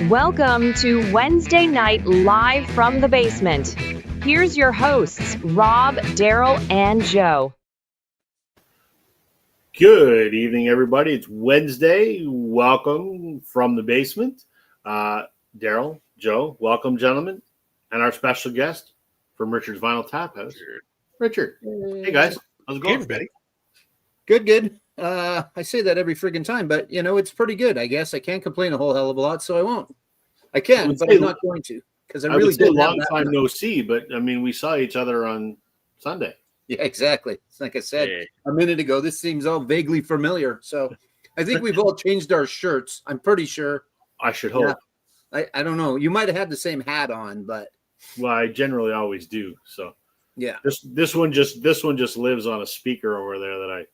Welcome to Wednesday Night Live from the Basement. Here's your hosts, Rob, Daryl, and Joe. Good evening, everybody. It's Wednesday. Welcome from the basement. Daryl, Joe, welcome, gentlemen, and our special guest from Richard's Vinyl Tap House, Richard. Hey, guys. How's it going? Hey, everybody. Good. I say that every friggin' time, but it's pretty good. I guess I can't complain a whole hell of a lot, so I won't. I can, but I'm not going to because I really did. Did Long time no see, but I mean, we saw each other on Sunday. Yeah, exactly. It's like I said a minute ago. This seems all vaguely familiar. So I think we've all changed our shirts. I'm pretty sure. I should hope. Yeah, I don't know. You might have had the same hat on, but I generally always do. So yeah, this one just lives on a speaker over there that I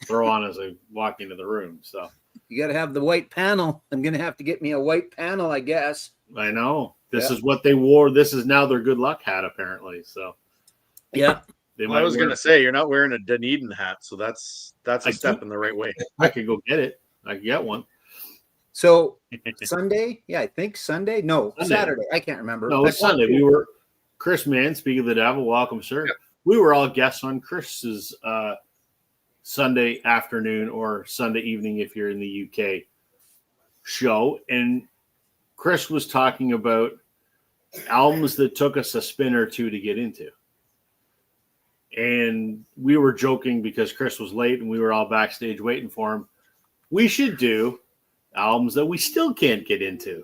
throw on as I walk into the room. So you got to have the white panel. I'm gonna have to get me a white panel, I guess. I know this is what they wore. This is now their good luck hat, apparently. So yeah. I was going to say you're not wearing a Dunedin hat, so that's a step in the right way. I could go get it. I could get one. So Sunday, I think Sunday. No, Sunday. Saturday. I can't remember. No, it's Sunday. We were Chris Mann, speaking of the devil. Welcome, sir. Yep. We were all guests on Chris's Sunday afternoon or Sunday evening if you're in the UK show, and Chris was talking about albums that took us a spin or two to get into. And we were joking because Chris was late and we were all backstage waiting for him. We should do albums that we still can't get into.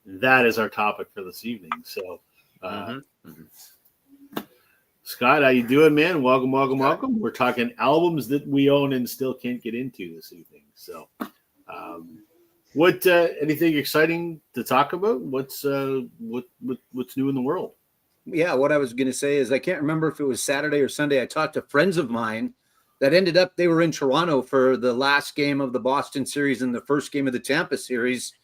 That is our topic for this evening. So, Scott, how you doing, man? Welcome. We're talking albums that we own and still can't get into this evening. So, what anything exciting to talk about? What's new in the world? Yeah, what I was going to say is I can't remember if it was Saturday or Sunday. I talked to friends of mine that ended up, they were in Toronto for the last game of the Boston series and the first game of the Tampa series.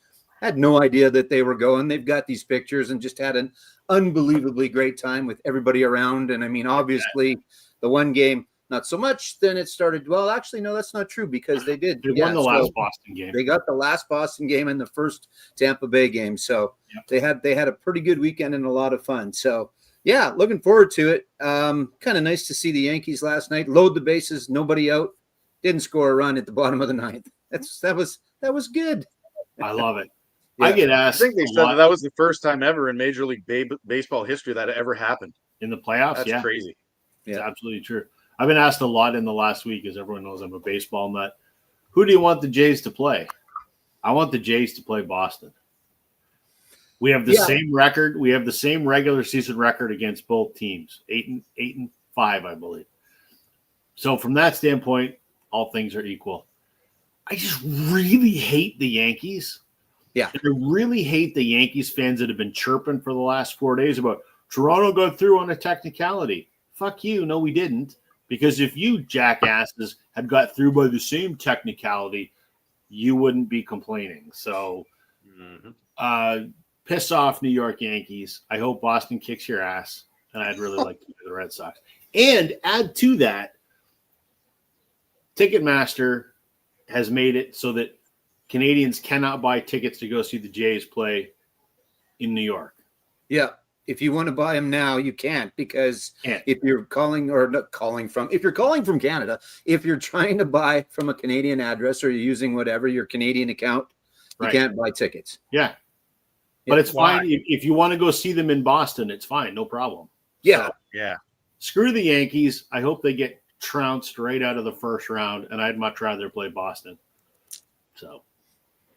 Had no idea that they were going. They've got these pictures and just had an unbelievably great time with everybody around. And I mean, obviously, the one game, not so much. Then it started. Well, actually, no, that's not true because they did. They won the last Boston game. They got the last Boston game and the first Tampa Bay game. So they had a pretty good weekend and a lot of fun. So yeah, looking forward to it. Kind of nice to see the Yankees last night. Load the bases, nobody out. Didn't score a run at the bottom of the ninth. That was good. I love it. Yeah. I get asked. I think they said that was the first time ever in Major League Baseball history that it ever happened in the playoffs. That's crazy. It's absolutely true. I've been asked a lot in the last week, as everyone knows I'm a baseball nut. Who do you want the Jays to play? I want the Jays to play Boston. We have the same record. We have the same regular season record against both teams, 8-5, I believe. So from that standpoint, all things are equal. I just really hate the Yankees. Yeah. And I really hate the Yankees fans that have been chirping for the last 4 days about Toronto got through on a technicality. Fuck you. No, we didn't. Because if you jackasses had got through by the same technicality, you wouldn't be complaining. So piss off, New York Yankees. I hope Boston kicks your ass. And I'd really like to do the Red Sox. And add to that, Ticketmaster has made it so that Canadians cannot buy tickets to go see the Jays play in New York. Yeah. If you want to buy them now, you can't because if you're calling from Canada, if you're trying to buy from a Canadian address or you're using whatever your Canadian account, you can't buy tickets. Yeah. But it's fine. If you want to go see them in Boston, it's fine. No problem. Yeah. So, screw the Yankees. I hope they get trounced right out of the first round, and I'd much rather play Boston. So.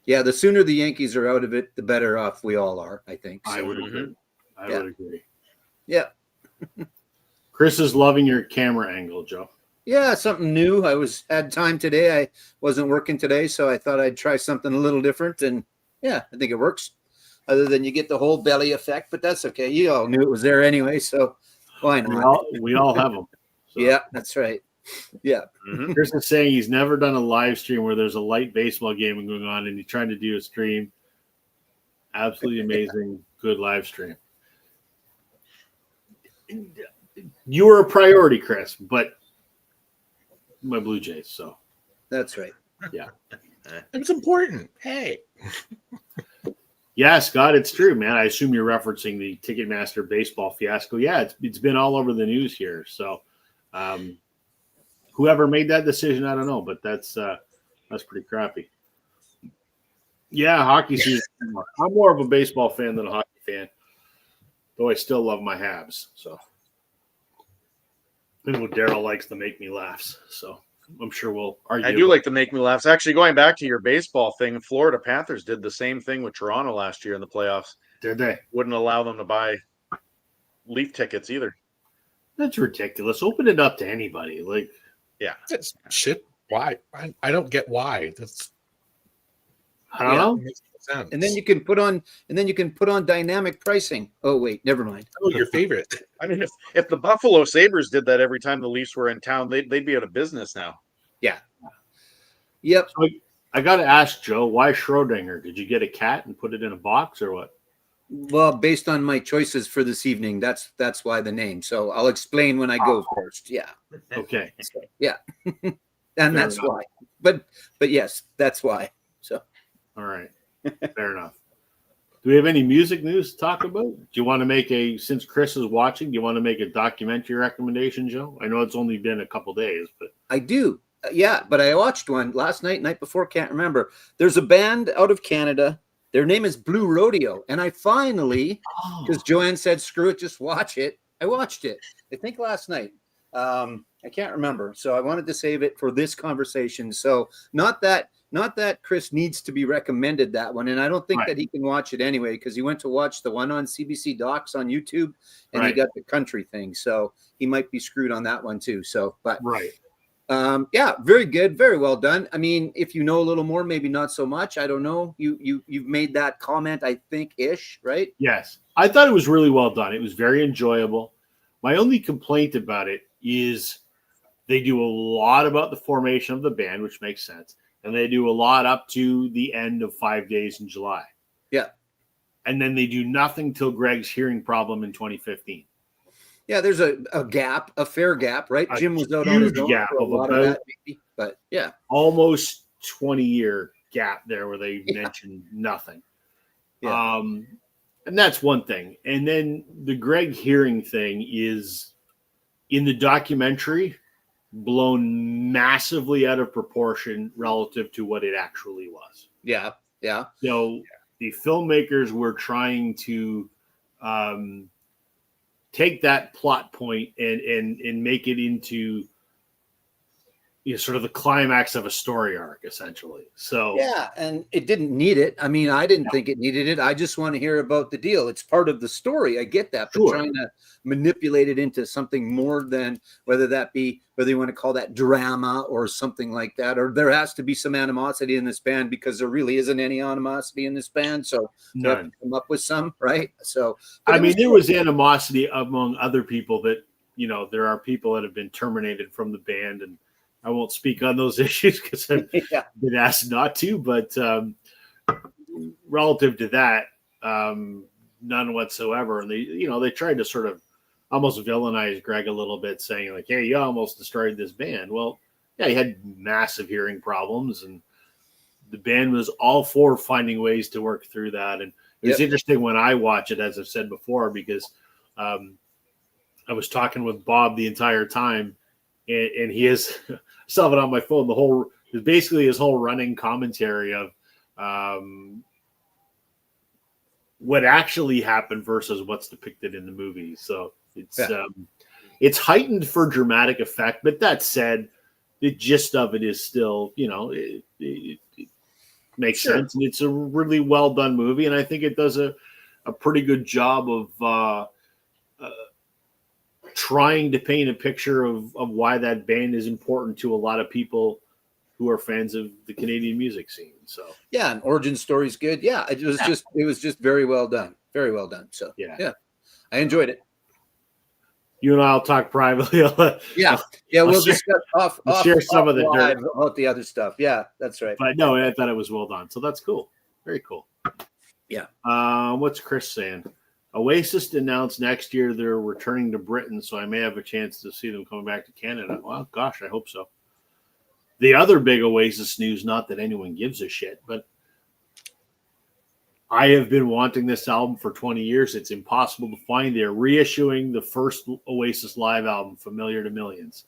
Yeah, the sooner the Yankees are out of it, the better off we all are, I think. So. I would agree. I would agree. Yeah. Chris is loving your camera angle, Joe. Yeah, something new. I had time today. I wasn't working today, so I thought I'd try something a little different. And yeah, I think it works. Other than you get the whole belly effect, but that's okay. You all knew it was there anyway, so why not? We all have them. So. Yeah, that's right. Yeah. Chris is saying he's never done a live stream where there's a light baseball game going on and he's trying to do a stream. Absolutely amazing, good live stream. You were a priority, Chris, but my Blue Jays, so. That's right. Yeah. It's important. Hey. Yeah, Scott, it's true, man. I assume you're referencing the Ticketmaster baseball fiasco. Yeah, it's been all over the news here. So, whoever made that decision, I don't know, but that's pretty crappy. Yeah, hockey season. I'm more of a baseball fan than a hockey fan, though I still love my Habs. So, I know Daryl likes to make me laughs. So, I'm sure we'll argue. I do like to make me laugh. Actually, going back to your baseball thing, Florida Panthers did the same thing with Toronto last year in the playoffs. Did they? Wouldn't allow them to buy Leaf tickets either. That's ridiculous. Open it up to anybody. Like, yeah, that's shit. Why? I don't get why. That's I don't know. Makes no sense. And then you can put on dynamic pricing. Oh wait, never mind. Oh, your favorite. I mean, if the Buffalo Sabres did that every time the Leafs were in town, they'd be out of business now. Yeah. Yep. So I got to ask Joe, why Schrodinger? Did you get a cat and put it in a box or what? Well, based on my choices for this evening, that's why the name. So I'll explain when I go first. Yeah. Okay. So, yeah. And that's why. But yes, that's why. So. All right. Fair enough. Do we have any music news to talk about? Do you want to make since Chris is watching, do you want to make a documentary recommendation, Joe? I know it's only been a couple days, but I do. Yeah, but I watched one last night before, can't remember. There's a band out of Canada. Their name is Blue Rodeo. And I finally, because Joanne said, screw it, just watch it. I watched it, I think last night. I can't remember. So I wanted to save it for this conversation. So not that Chris needs to be recommended that one. And I don't think that he can watch it anyway, because he went to watch the one on CBC Docs on YouTube and he got the country thing. So he might be screwed on that one too. So, but yeah, very good. Very well done. I mean, if you know a little more, maybe not so much. I don't know. You've made that comment, I think, ish, right? Yes. I thought it was really well done. It was very enjoyable. My only complaint about it is they do a lot about the formation of the band, which makes sense. And they do a lot up to the end of 5 days in July. Yeah. And then they do nothing till Greg's hearing problem in 2015. Yeah, there's a gap, a fair gap, right? Jim was out on his own for a lot of that, maybe, but yeah. Almost 20-year gap there where they mentioned nothing. Yeah. And that's one thing. And then the Greg hearing thing is in the documentary blown massively out of proportion relative to what it actually was. Yeah. Yeah. So the filmmakers were trying to take that plot point and make it into sort of the climax of a story arc, essentially. So yeah, and it didn't need it. I mean, I didn't think it needed it. I just want to hear about the deal. It's part of the story. I get that, but trying to manipulate it into something more than whether you want to call that drama or something like that, or there has to be some animosity in this band because there really isn't any animosity in this band. So you have to come up with some, right? So I mean, there was animosity among other people that there are people that have been terminated from the band, and I won't speak on those issues because I've been asked not to, but relative to that, none whatsoever. And they tried to sort of almost villainize Greg a little bit, saying like, hey, you almost destroyed this band. Well, yeah, he had massive hearing problems, and the band was all for finding ways to work through that. And it was interesting when I watch it, as I've said before, because I was talking with Bob the entire time, and he is – I still have it on my phone. Basically his whole running commentary of what actually happened versus what's depicted in the movie. So it's heightened for dramatic effect. But that said, the gist of it is still, it makes sense, and it's a really well done movie. And I think it does a pretty good job of trying to paint a picture of why that band is important to a lot of people who are fans of the Canadian music scene. So yeah, and origin story is good. Yeah, it was just very well done. Very well done. So yeah, I enjoyed it. You and I'll talk privately. We'll discuss off share some of the dirt about the other stuff. Yeah, that's right. But no, I thought it was well done. So that's cool. Very cool. Yeah. What's Chris saying? Oasis announced next year they're returning to Britain, so I may have a chance to see them coming back to Canada. Well, gosh, I hope so. The other big Oasis news, not that anyone gives a shit, but I have been wanting this album for 20 years. It's impossible to find. They're reissuing the first Oasis live album, Familiar to Millions.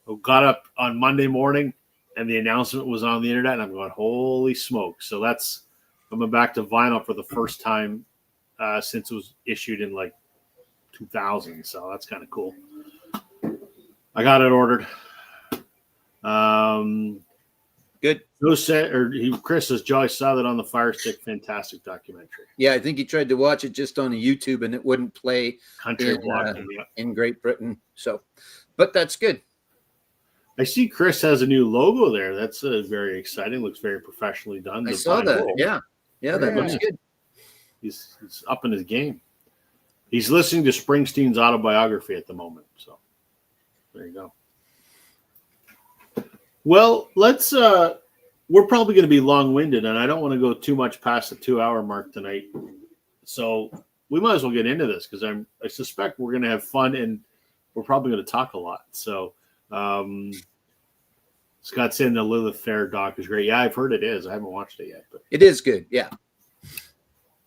I got up on Monday morning, and the announcement was on the internet, and I'm going, holy smoke. So that's coming back to vinyl for the first time since it was issued in like 2000. So that's kind of cool. I got it ordered. Good. Chris says, Joe, I saw that on the Fire Stick Fantastic documentary. Yeah, I think he tried to watch it just on YouTube and it wouldn't play Country in Great Britain. So, but that's good. I see Chris has a new logo there. That's very exciting. Looks very professionally done. I saw that. Yeah, that looks good. He's up in his game. He's listening to Springsteen's autobiography at the moment. So there you go. Well, let's. We're probably going to be long-winded, and I don't want to go too much past the 2-hour mark tonight. So we might as well get into this because I suspect we're going to have fun, and we're probably going to talk a lot. So Scott saying the Lilith Fair doc is great. Yeah, I've heard it is. I haven't watched it yet, but it is good. Yeah.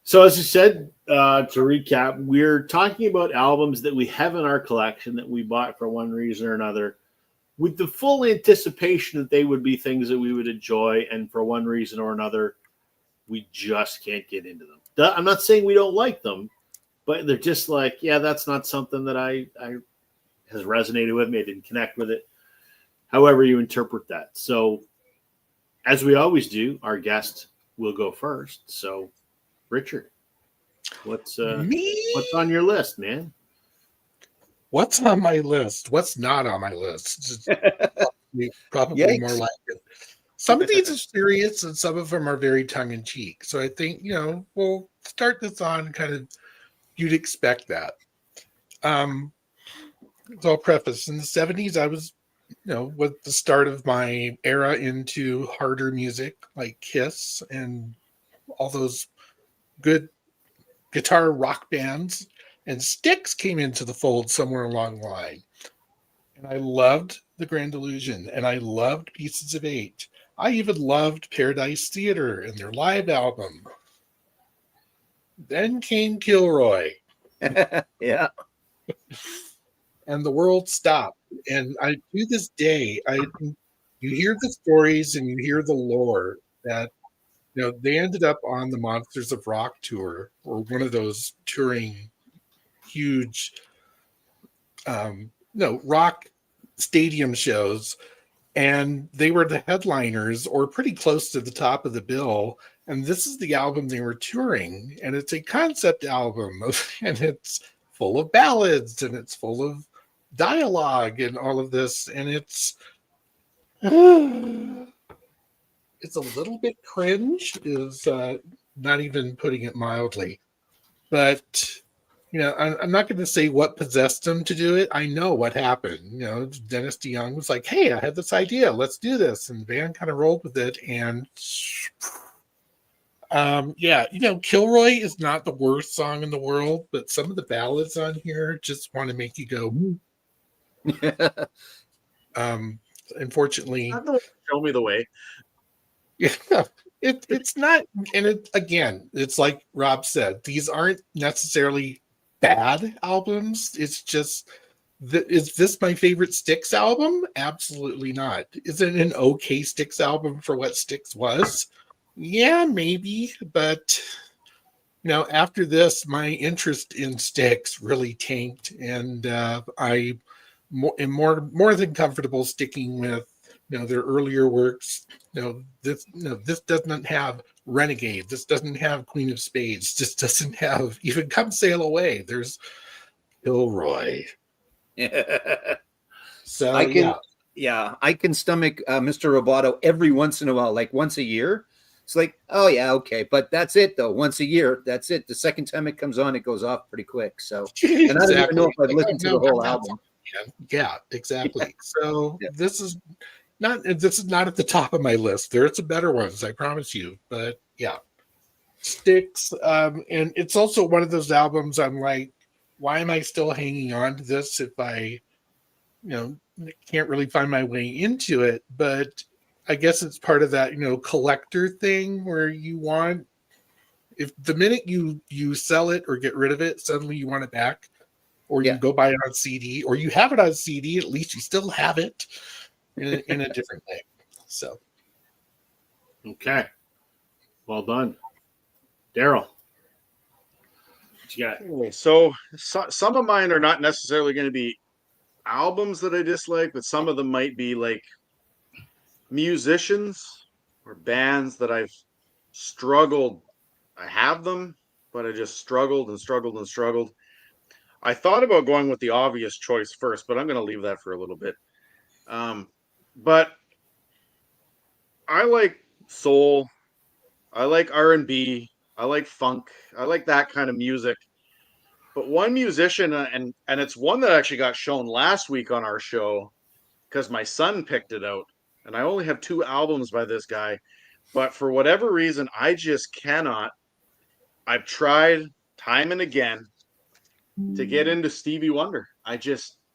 So as I said, to recap, we're talking about albums that we have in our collection that we bought for one reason or another, with the full anticipation that they would be things that we would enjoy, and for one reason or another, we just can't get into them. I'm not saying we don't like them, but they're just like, yeah, that's not something that I has resonated with me. I didn't connect with it. However you interpret that. So, as we always do, our guest will go first. So, Richard, what's on your list, man? What's on my list? What's not on my list? Probably Yikes. more like it. Some of these are serious and some of them are very tongue-in-cheek. So I think, we'll start this on kind of, you'd expect that. So I'll preface, in the 70s, I was, with the start of my era into harder music like Kiss and all those good guitar rock bands. And Styx came into the fold somewhere along the line. And I loved The Grand Illusion, and I loved Pieces of Eight. I even loved Paradise Theater and their live album. Then came Kilroy. Yeah. And the world stopped. And to this day, you hear the stories and you hear the lore that, they ended up on the Monsters of Rock tour, or one of those touring huge rock stadium shows, and they were the headliners or pretty close to the top of the bill, and this is the album they were touring, and it's a concept album and it's full of ballads and it's full of dialogue and all of this, and it's a little bit cringe, is not even putting it mildly, but I'm not going to say what possessed him to do it. I know what happened. Dennis DeYoung was like, hey, I had this idea. Let's do this. And the band kind of rolled with it. And Kilroy is not the worst song in the world, but some of the ballads on here just want to make you go, unfortunately. Show me the way. Yeah. It's not, and it's like Rob said, these aren't necessarily bad albums. It's just, is this my favorite Styx album? Absolutely not. Is it an okay Styx album for what Styx was? Yeah, maybe, but after this, my interest in Styx really tanked, and I am more than comfortable sticking with their earlier works. This doesn't have Renegade. This doesn't have Queen of Spades. This doesn't have even Come Sail Away. There's Kilroy. So I can stomach Mr. Roboto every once in a while, like once a year. It's like, oh yeah, okay, but that's it though. Once a year, that's it. The second time it comes on, it goes off pretty quick. So, and I don't even know if I've listened to the whole album. Yeah, exactly. So this is not at the top of my list. There's some better ones, I promise you. But yeah, Styx, and it's also one of those albums I'm like, why am I still hanging on to this if I, can't really find my way into it? But I guess it's part of that, collector thing where you want if the minute you sell it or get rid of it, suddenly you want it back, or Yeah. you go buy it on CD, or you have it on CD, at least you still have it in a different way. So, Okay. Well done. Daryl. What you got? Okay, so some of mine are not necessarily going to be albums that I dislike, but some of them might be like musicians or bands that I've struggled. I have them, but I just struggled and struggled and struggled. I thought about going with the obvious choice first, but I'm going to leave that for a little bit. But I like soul, I like R&B, I like funk, I like that kind of music. But one musician, and it's one that actually got shown last week on our show because my son picked it out, and I only have 2 albums by this guy. But for whatever reason, I just cannot. I've tried time and again to get into Stevie Wonder.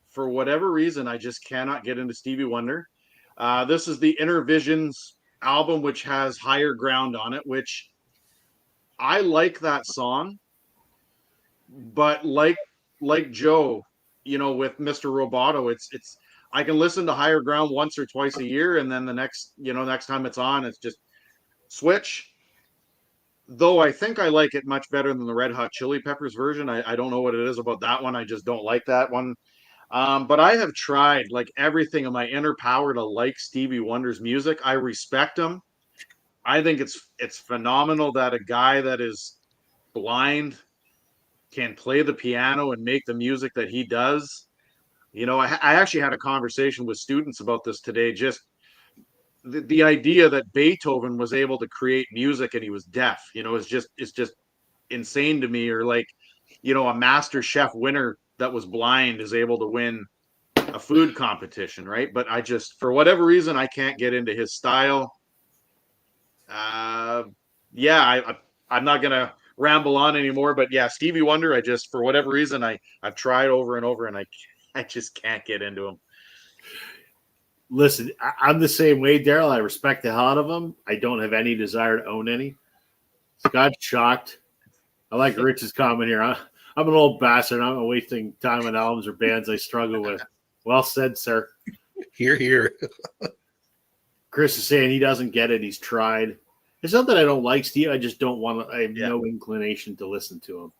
For whatever reason, I just cannot get into Stevie Wonder. This is the Inner Visions album, which has Higher Ground on it, which I like that song. But like Joe, with Mr. Roboto, it's I can listen to Higher Ground once or twice a year, and then the next time it's on, it's just switch. Though I think I like it much better than the Red Hot Chili Peppers version. I don't know what it is about that one. I just don't like that one. But I have tried like everything in my inner power to like Stevie Wonder's music. I respect him. I think it's phenomenal that a guy that is blind can play the piano and make the music that he does. I actually had a conversation with students about this today. Just the idea that Beethoven was able to create music and he was deaf, it's just insane to me. Or like, a Master Chef winner that was blind is able to win a food competition, right? But for whatever reason, I can't get into his style. I'm not gonna ramble on anymore, but yeah, Stevie Wonder, for whatever reason, I've tried over and over, and I just can't get into him. Listen, I'm the same way, Daryl. I respect the hell out of him. I don't have any desire to own any. Scott shocked. I like Rich's comment here. I'm an old bastard. I'm not wasting time on albums or bands I struggle with. Well said, sir. Hear, hear. Chris is saying he doesn't get it. He's tried. It's not that I don't like Steve. I just don't want to. I have no inclination to listen to him.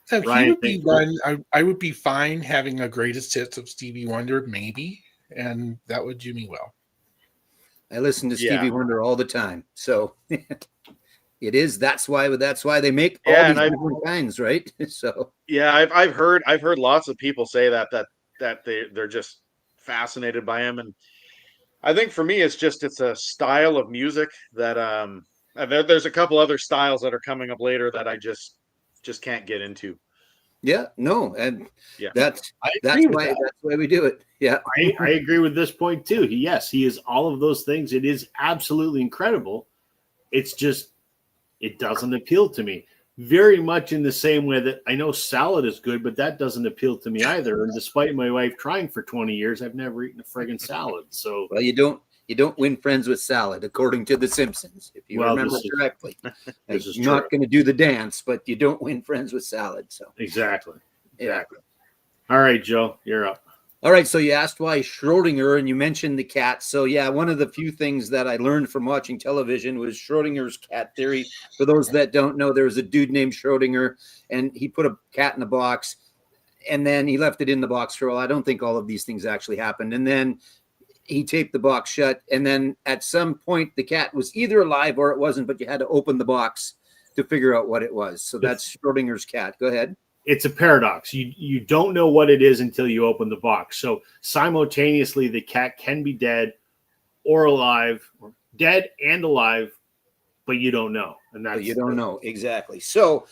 So he would be one. I would be fine having a greatest hits of Stevie Wonder, maybe, and that would do me well. I listen to Stevie Wonder all the time, so it is. That's why they make all these different kinds, right? So I've heard lots of people say that they're just fascinated by him, and I think for me it's a style of music that there's a couple other styles that are coming up later that I just can't get into. Yeah, no, and that's why we do it. Yeah, I agree with this point too. He is all of those things. It is absolutely incredible. It's just it doesn't appeal to me. Very much in the same way that I know salad is good, but that doesn't appeal to me either. And despite my wife trying for 20 years, I've never eaten a friggin' salad. So well, you don't win friends with salad, according to The Simpsons, if you remember correctly. You're not going to do the dance, but you don't win friends with salad. So exactly. All right, Joe, you're up. All right, so you asked why Schrodinger, and you mentioned the cat. So yeah, one of the few things that I learned from watching television was Schrodinger's cat theory. For those that don't know, there was a dude named Schrodinger, and he put a cat in a box, and then he left it in the box for a while. I don't think all of these things actually happened. And then he taped the box shut, and then at some point the cat was either alive or it wasn't, but you had to open the box to figure out what it was. So that's Schrodinger's cat. Go ahead. It's a paradox. You don't know what it is until you open the box. So simultaneously, the cat can be dead or alive, or dead and alive, but you don't know. And that's you don't know exactly. So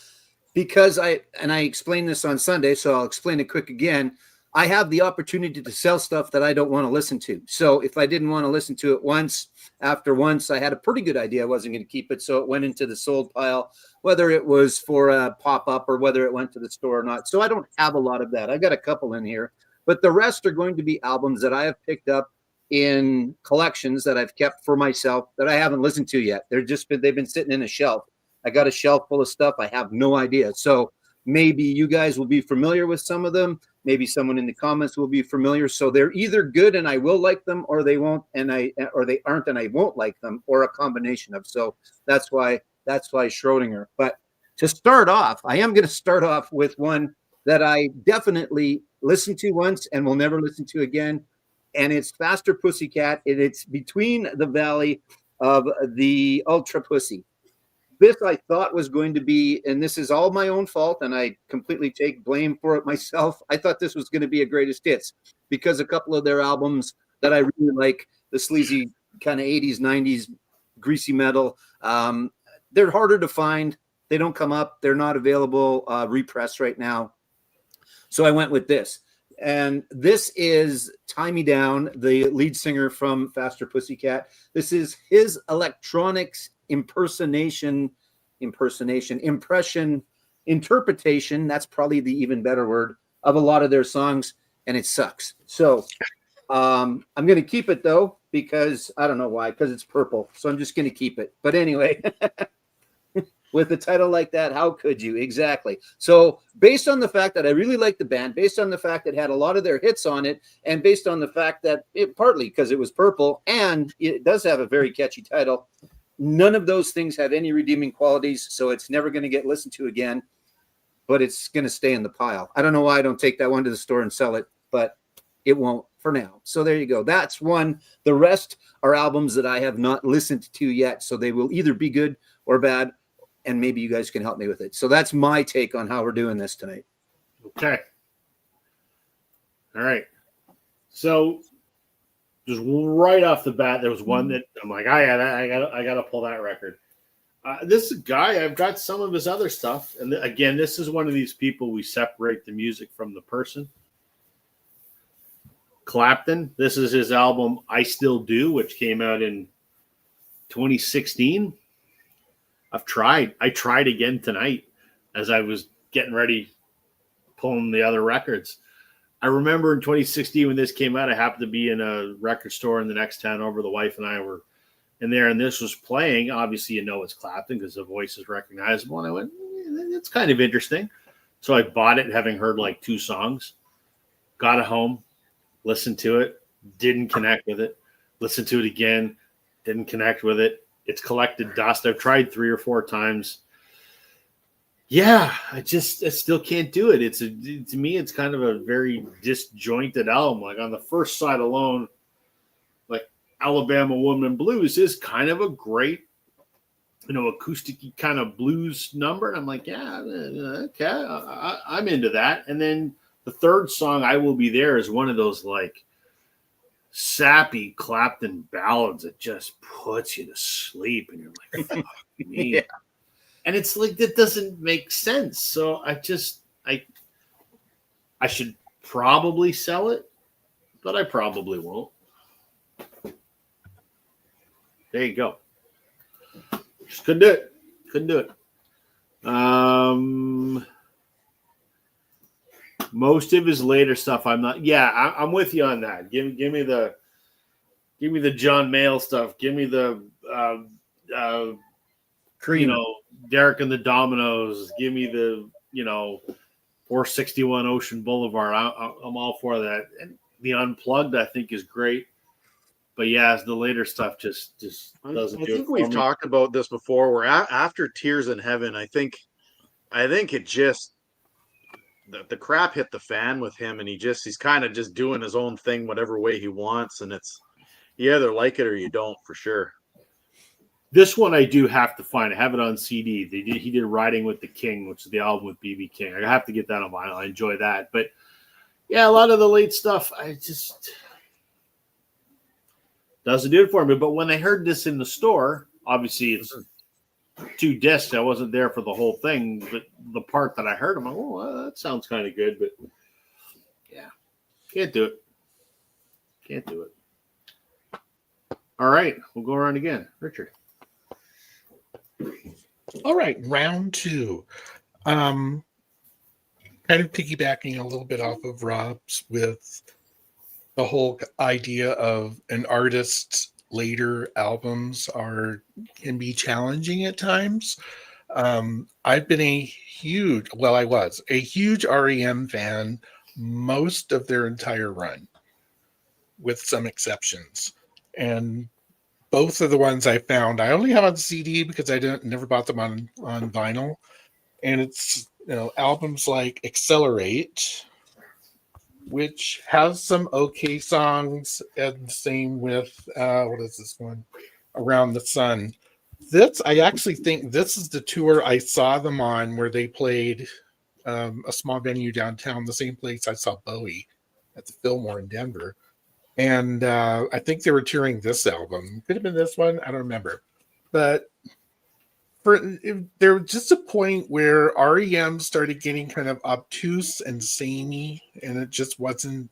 because I explained this on Sunday, so I'll explain it quick again. I have the opportunity to sell stuff that I don't want to listen to. So if I didn't want to listen to it once, after once, I had a pretty good idea I wasn't going to keep it. So it went into the sold pile, whether it was for a pop-up or whether it went to the store or not. So I don't have a lot of that. I got a couple in here, but the rest are going to be albums that I have picked up in collections that I've kept for myself that I haven't listened to yet. They've been sitting in a shelf. I got a shelf full of stuff. I have no idea. So maybe you guys will be familiar with some of them. Maybe someone in the comments will be familiar. So they're either good and I will like them, or they won't, or they aren't and I won't like them, or a combination of. So that's why Schrodinger. But to start off, I am going to start off with one that I definitely listened to once and will never listen to again. And it's Faster Pussycat. It's Between the Valley of the Ultra Pussy. This I thought was going to be, and this is all my own fault, and I completely take blame for it myself. I thought this was going to be a greatest hits because a couple of their albums that I really like, the sleazy kind of 80s, 90s greasy metal, they're harder to find. They don't come up. They're not available repress right now. So I went with this. And this is Tie Me Down, the lead singer from Faster Pussycat. This is his electronics impression, interpretation, that's probably the even better word, of a lot of their songs, and it sucks. So I'm going to keep it, though, because I don't know why, because it's purple. So I'm just going to keep it. But anyway, with a title like that, how could you? Exactly. So based on the fact that I really like the band, based on the fact that it had a lot of their hits on it, and based on the fact that partly because it was purple and it does have a very catchy title, none of those things have any redeeming qualities. So it's never going to get listened to again, but it's going to stay in the pile. I don't know why I don't take that one to the store and sell it, but it won't for now. So there you go. That's one. The rest are albums that I have not listened to yet. So they will either be good or bad. And maybe you guys can help me with it. So that's my take on how we're doing this tonight. Okay. All right. So just right off the bat, there was one that I'm like, I gotta pull that record. This guy, I've got some of his other stuff, and again, this is one of these people we separate the music from the person. Clapton. This is his album "I Still Do," which came out in 2016. I tried again tonight as I was getting ready, pulling the other records. I remember in 2016 when this came out, I happened to be in a record store in the next town over. The wife and I were in there, and this was playing. Obviously, you know it's Clapton because the voice is recognizable. And I went, it's kind of interesting. So I bought it, having heard like 2 songs. Got it home, listened to it, didn't connect with it. Listened to it again, didn't connect with it. It's collected dust. I've tried 3 or 4 times. Yeah, I still can't do it. To me, it's kind of a very disjointed album. Like on the first side alone, like Alabama Woman Blues is kind of a great, acoustic kind of blues number. And I'm like, yeah, okay, I'm into that. And then the third song, I Will Be There, is one of those like sappy Clapton ballads that just puts you to sleep, and you're like, fuck me. Yeah. And it's like, that doesn't make sense. So I should probably sell it, but I probably won't. There you go. Just couldn't do it. Most of his later stuff, I'm not. Yeah, I'm with you on that. Give me the John Mayall stuff. Give me the Cream. Derek and the Dominoes. Give me the 461 Ocean Boulevard. I'm all for that. And the Unplugged, I think, is great. But yeah, the later stuff just doesn't do it. I think we've talked about this before. Where after Tears in Heaven, I think it just. The crap hit the fan with him, and he's kind of just doing his own thing, whatever way he wants, and you either like it or you don't, for sure. This one I do have to find. I have it on CD. He did Riding with the King, which is the album with B.B. King. I have to get that on vinyl. I enjoy that, but yeah, a lot of the late stuff, I just doesn't do it for me. But when I heard this in the store, obviously it's 2 discs. I wasn't there for the whole thing, but the part that I heard, I'm like, oh, that sounds kind of good, but yeah, can't do it. All right, we'll go around again. Richard. All right, round 2. Kind of piggybacking a little bit off of Rob's with the whole idea of an artist's later albums can be challenging at times. I've been I was a huge REM fan most of their entire run, with some exceptions. And both of the ones I found, I only have on CD because I never bought them on vinyl. And it's, albums like Accelerate, which has some okay songs, and same with what is this one? Around the Sun. I actually think this is the tour I saw them on, where they played a small venue downtown, the same place I saw Bowie at the Fillmore in Denver. And I think they were touring this album. Could have been this one. I don't remember. But there was just a point where REM started getting kind of obtuse and samey, and it just wasn't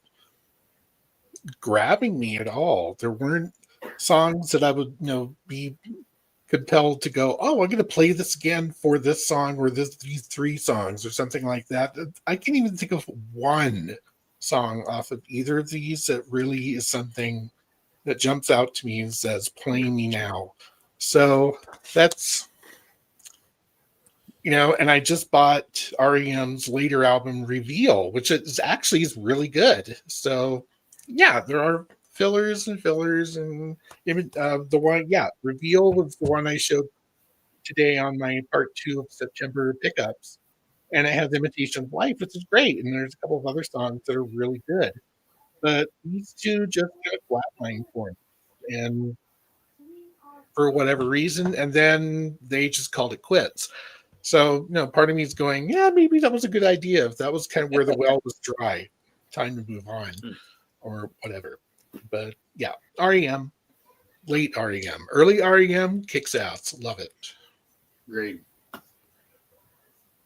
grabbing me at all. There weren't songs that I would, be compelled to go, oh, I'm going to play this again for this song or these three songs or something like that. I can't even think of one song off of either of these that really is something that jumps out to me and says, play me now. So that's, and I just bought REM's later album Reveal, which is really good. So yeah, there are fillers, and even the one, Reveal was the one I showed today on my part 2 of September pickups, and it has Imitation of Life, which is great, and there's a couple of other songs that are really good, but these two just kind of flatline for me, and for whatever reason, and then they just called it quits. So, part of me is going, yeah, maybe that was a good idea. If that was kind of where the well was dry, time to move on, or whatever. But yeah, REM, late REM, early REM kicks ass. Love it. Great.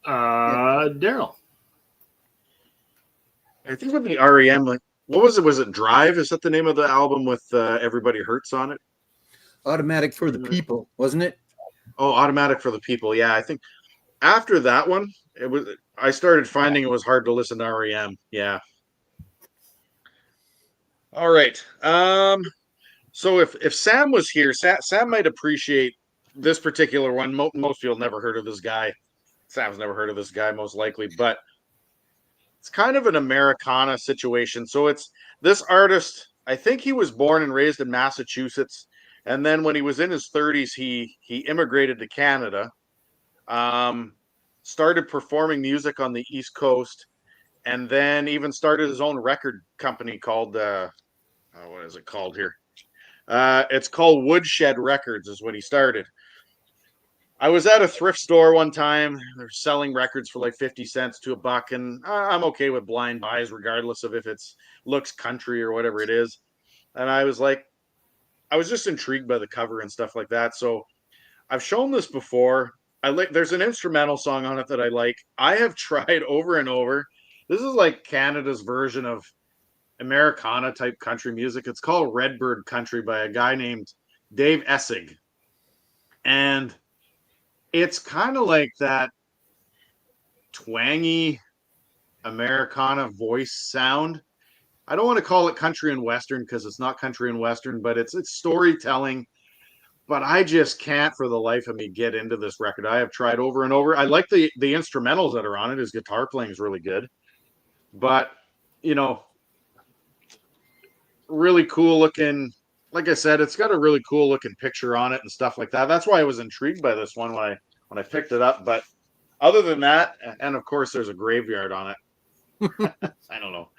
Daryl. I think with the REM, like, what was it? Was it Drive? Is that the name of the album with Everybody Hurts on it? Automatic for the People, wasn't it? Oh, Automatic for the People. Yeah, I think after that one, I started finding it was hard to listen to REM. Yeah. All right. So if Sam was here, Sam might appreciate this particular one. Most people never heard of this guy. Sam's never heard of this guy, most likely, but it's kind of an Americana situation. So it's this artist. I think he was born and raised in Massachusetts, and then when he was in his 30s, he immigrated to Canada. Started performing music on the East Coast, and then even started his own record company called what is it called here? It's called Woodshed Records is what he started. I was at a thrift store one time. They're selling records for like 50 cents to $1, and I'm okay with blind buys regardless of if it's looks country or whatever it is. And I was just intrigued by the cover and stuff like that. So I've shown this before. There's an instrumental song on it that I like. I have tried over and over. This is like Canada's version of Americana type country music. It's called Redbird Country by a guy named Dave Essig. And it's kind of like that twangy Americana voice sound. I don't want to call it country and western because it's not country and western, but it's storytelling. But I just can't for the life of me get into this record. I have tried over and over. I like the instrumentals that are on it. His guitar playing is really good. But, really cool looking. Like I said, it's got a really cool looking picture on it and stuff like that. That's why I was intrigued by this one when I picked it up. But other than that, and of course there's a graveyard on it. I don't know.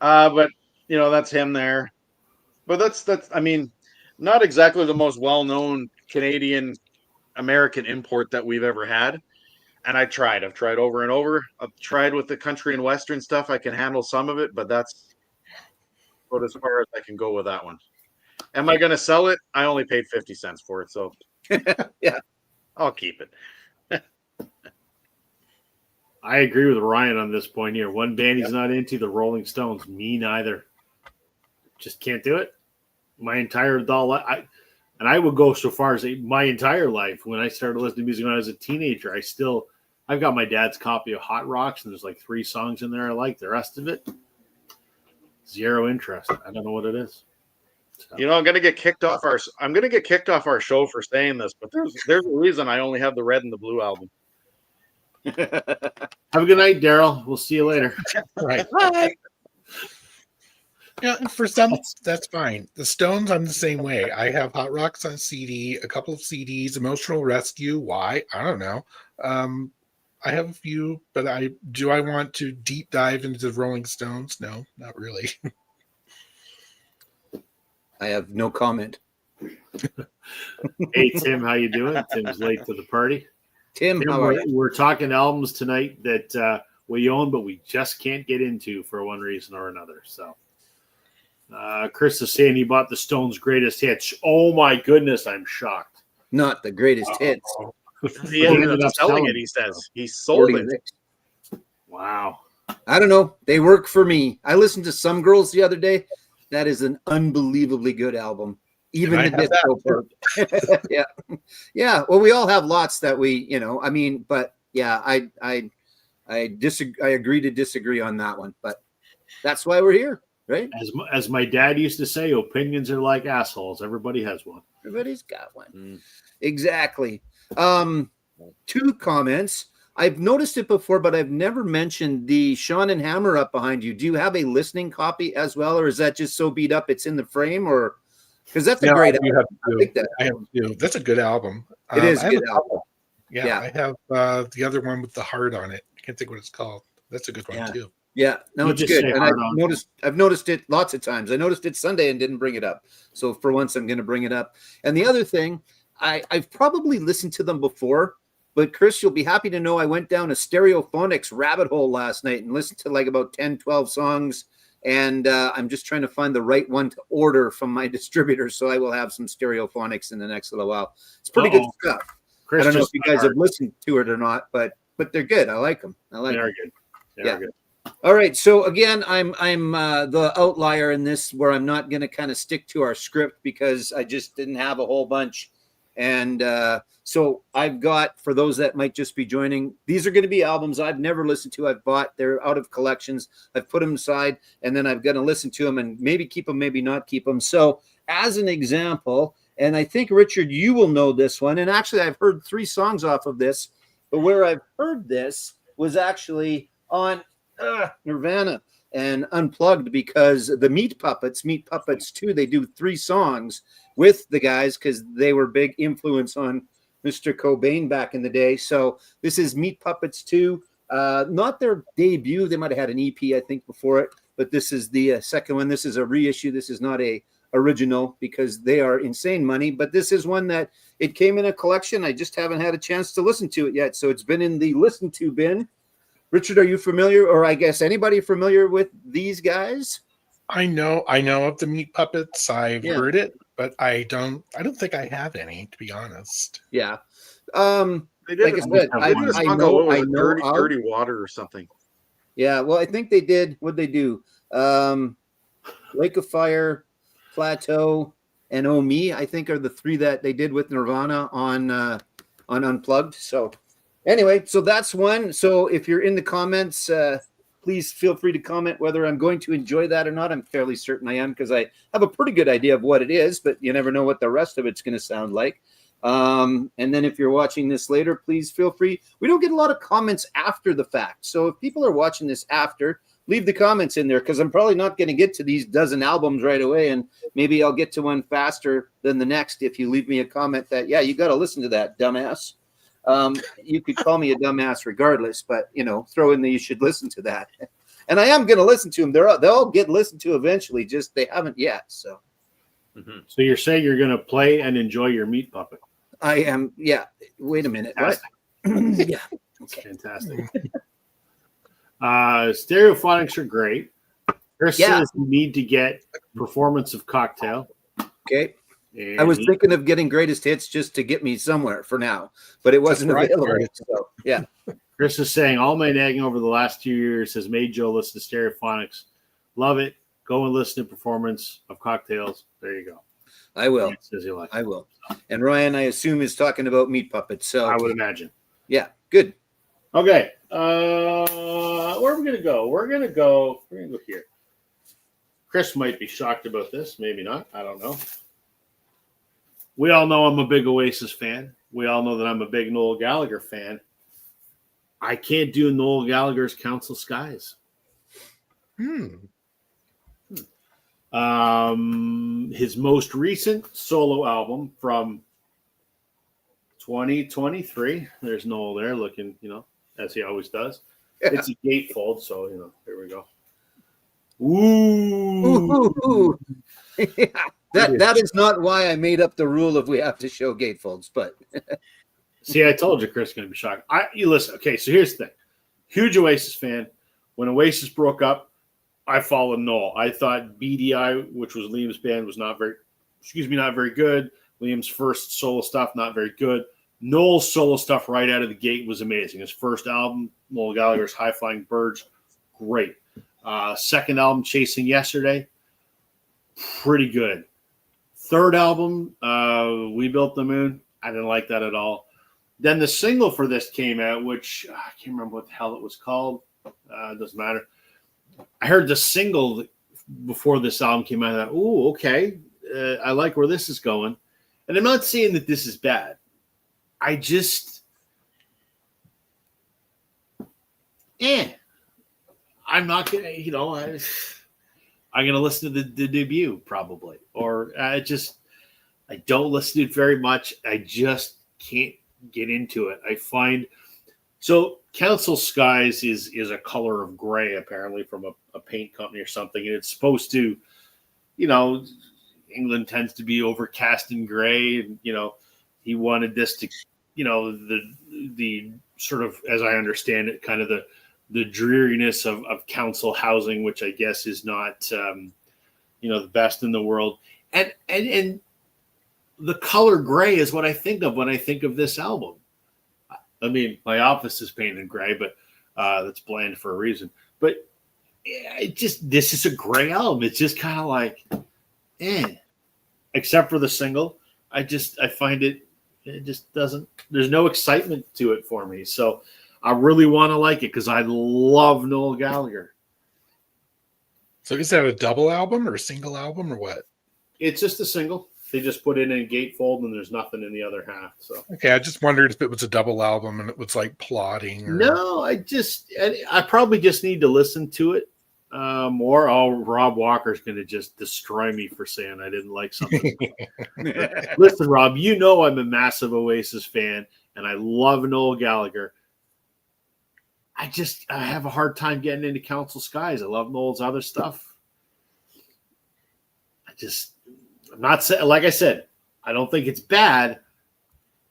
But that's him there. But that's I mean, not exactly the most well-known Canadian American import that we've ever had. And I've tried over and over. I've tried with the country and western stuff. I can handle some of it, but that's about as far as I can go with that one. Am I going to sell it? I only paid 50 cents for it, so yeah, I'll keep it. I agree with Ryan on this point here. One band he's not into, the Rolling Stones. Me neither. Just can't do it. My entire adult life, I would go so far as my entire life. When I started listening to music when I was a teenager, I've got my dad's copy of Hot Rocks, and there's like 3 songs in there I like. The rest of it, zero interest. I don't know what it is. So. I'm going to get kicked off our show for saying this, but there's a reason I only have the Red and the Blue album. Have a good night, Daryl. We'll see you later. Right. Bye. Yeah, and for some, that's fine. The Stones, I'm the same way. I have Hot Rocks on CD, a couple of CDs, Emotional Rescue. Why? I don't know. I have a few, but I want to deep dive into the Rolling Stones? No, not really. I have no comment. Hey, Tim, how you doing? Tim's late to the party. Tim, Tim, how are you? we're talking albums tonight that we own, but we just can't get into for one reason or another. So Chris is saying he bought the Stones' greatest hits. Oh, my goodness, I'm shocked. Not the greatest hits. He ended up selling it, he says. He sold it. Wow. I don't know. They work for me. I listened to Some Girls the other day. That is an unbelievably good album. Even the disco part. Yeah. Yeah. Well, we all have lots that we, I mean, but yeah, I disagree. I agree to disagree on that one, but that's why we're here, right? As my dad used to say, opinions are like assholes. Everybody has one. Everybody's got one. Exactly. 2 comments. I've noticed it before, but I've never mentioned the Sean and Hammer up behind you. Do you have a listening copy as well, or is that just so beat up it's in the frame? Or because that's a great album. I have two. That's a good album. It is a good album. Yeah, I have the other one with the heart on it. I can't think what it's called. That's a good one too. Yeah, no, it's good. And I've noticed it lots of times. I noticed it Sunday and didn't bring it up. So for once, I'm going to bring it up. And the other thing, I've probably listened to them before, but Chris, you'll be happy to know I went down a Stereophonics rabbit hole last night and listened to like about 10, 12 songs. And I'm just trying to find the right one to order from my distributor. So I will have some Stereophonics in the next little while. It's pretty good stuff. Chris, I don't know if you guys have listened to it or not, but they're good. I like them. They are good. They are good. All right. So again, I'm the outlier in this, where I'm not going to kind of stick to our script because I just didn't have a whole bunch. And so I've got, for those that might just be joining, these are going to be albums I've never listened to. I've bought, they're out of collections. I've put them aside, and then I've got to listen to them and maybe keep them, maybe not keep them. So as an example, and I think, Richard, you will know this one. And actually, I've heard 3 songs off of this, but where I've heard this was actually on Nirvana and Unplugged, because the Meat Puppets 2, they do 3 songs with the guys because they were big influence on Mr. Cobain back in the day. So this is Meat Puppets 2, not their debut. They might have had an EP, I think, before it, but this is the second one. This is a reissue. This is not a original because they are insane money, but this is one that it came in a collection. I just haven't had a chance to listen to it yet. So it's been in the listen to bin. Richard, are you familiar, or I guess anybody familiar with these guys? I know of the Meat Puppets. I've heard it, but I don't think I have any, to be honest. Yeah. They did like I said, I know dirty water or something. Yeah, well, I think they did. What'd they do? Lake of Fire, Plateau, and Oh Me, I think, are the 3 that they did with Nirvana on Unplugged. So anyway, so that's one. So if you're in the comments, please feel free to comment whether I'm going to enjoy that or not. I'm fairly certain I am, because I have a pretty good idea of what it is, but you never know what the rest of it's going to sound like. And then if you're watching this later, please feel free. We don't get a lot of comments after the fact. So if people are watching this after, leave the comments in there, because I'm probably not going to get to these dozen albums right away. And maybe I'll get to one faster than the next if you leave me a comment that, yeah, you got to listen to that, dumbass. You could call me a dumbass regardless, but, throw in that you should listen to that. And I am going to listen to them. They'll get listened to eventually, just they haven't yet. So. So you're saying you're going to play and enjoy your Meat Puppet? I am. Yeah. Wait a minute. What? Yeah. Okay. Fantastic. Stereophonics are great. Chris says you need to get Performance of Cocktail. Okay. And I was thinking of getting Greatest Hits just to get me somewhere for now, but it wasn't available. So, yeah. Chris is saying all my nagging over the last 2 years has made Joe listen to Stereophonics. Love it. Go and listen to Performance of Cocktails. There you go. I will. I will. And Ryan, I assume, is talking about Meat Puppets. So I would imagine. Yeah. Good. Okay. Where are we going to go? We're going to go here. Chris might be shocked about this. Maybe not. I don't know. We all know I'm a big Oasis fan. We all know that I'm a big Noel Gallagher fan. I can't do Noel Gallagher's Council Skies. His most recent solo album from 2023. There's Noel there looking, as he always does. Yeah. It's a gatefold, so here we go. Ooh. Yeah. That is not why I made up the rule of we have to show gatefolds, but See, I told you Chris is going to be shocked. You listen. Okay, so here's the thing. Huge Oasis fan. When Oasis broke up, I followed Noel. I thought BDI, which was Liam's band, was not very good. Liam's first solo stuff, not very good. Noel's solo stuff right out of the gate was amazing. His first album, Noel Gallagher's High Flying Birds, great. Second album, Chasing Yesterday, pretty good. Third album, We Built the Moon, I didn't like that at all. Then the single for this came out, which I can't remember what the hell it was called. It doesn't matter. I heard the single before this album came out. I thought, ooh, okay. I like where this is going. And I'm not saying that this is bad. I just, I'm not going to, I'm going to listen to the debut probably. Or I don't listen to it very much. I just can't get into it. I find, so Council Skies is a color of gray, apparently from a paint company or something. And it's supposed to, England tends to be overcast and gray. And, he wanted this to, the sort of, as I understand it, kind of the dreariness of council housing, which I guess is not, the best in the world. And the color gray is what I think of when I think of this album. I mean, my office is painted gray, but that's bland for a reason. But this is a gray album. It's just kind of like, except for the single. I find it just doesn't, there's no excitement to it for me. So I really want to like it because I love Noel Gallagher. So is that a double album or a single album or what? It's just a single. They just put it in a gatefold and there's nothing in the other half. So okay, I just wondered if it was a double album and it was like plotting. Or... No, I probably just need to listen to it more. Rob Walker's going to just destroy me for saying I didn't like something. Listen, Rob, I'm a massive Oasis fan and I love Noel Gallagher. I have a hard time getting into Council Skies. I love Noel's other stuff. I'm not saying, like I said, I don't think it's bad.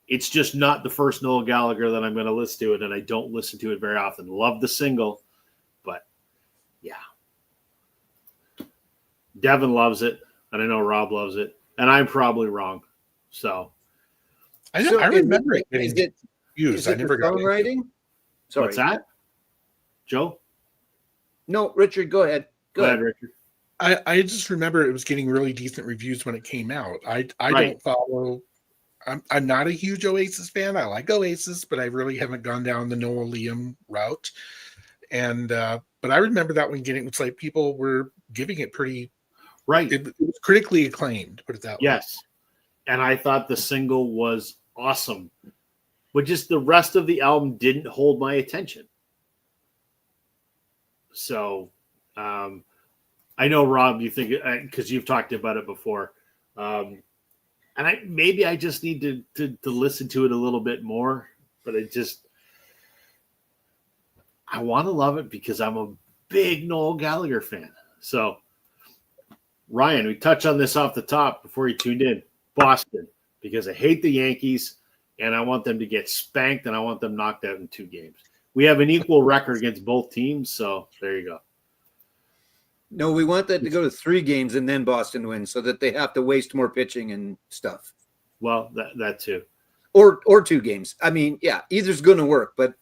It's just not the first Noel Gallagher that I'm going to listen to it, and I don't listen to it very often. Love the single, but yeah. Devin loves it, and I know Rob loves it, and I'm probably wrong. So I remember it getting used. Is it I never got songwriting? Sorry. What's that? Joe? No, Richard, go ahead. Go ahead, Richard. I just remember it was getting really decent reviews when it came out. I don't follow. I'm not a huge Oasis fan. I like Oasis, but I really haven't gone down the Noel Liam route. And but I remember that when it's like people were giving it pretty right. It was critically acclaimed. Put it that way. Yes, and I thought the single was awesome, but just the rest of the album didn't hold my attention. So. I know, Rob, you think because you've talked about it before, and I just need to listen to it a little bit more. But I want to love it because I'm a big Noel Gallagher fan. So, Ryan, we touched on this off the top before you tuned in. Boston, because I hate the Yankees and I want them to get spanked and I want them knocked out in 2 games. We have an equal record against both teams, so there you go. No, we want that to go to 3 games and then Boston wins so that they have to waste more pitching and stuff. Well, that too. Or 2 games. I mean, yeah, either's going to work, but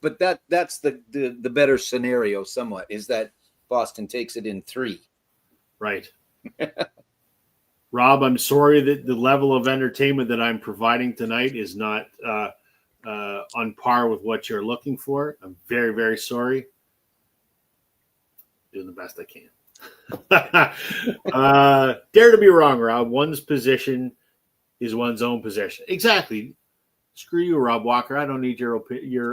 that's the better scenario somewhat is that Boston takes it in 3. Right. Rob, I'm sorry that the level of entertainment that I'm providing tonight is not on par with what you're looking for. I'm very, very sorry. Doing the best I can. Dare to be wrong, Rob. One's position is one's own position. Exactly. Screw you, Rob Walker. I don't need your approval.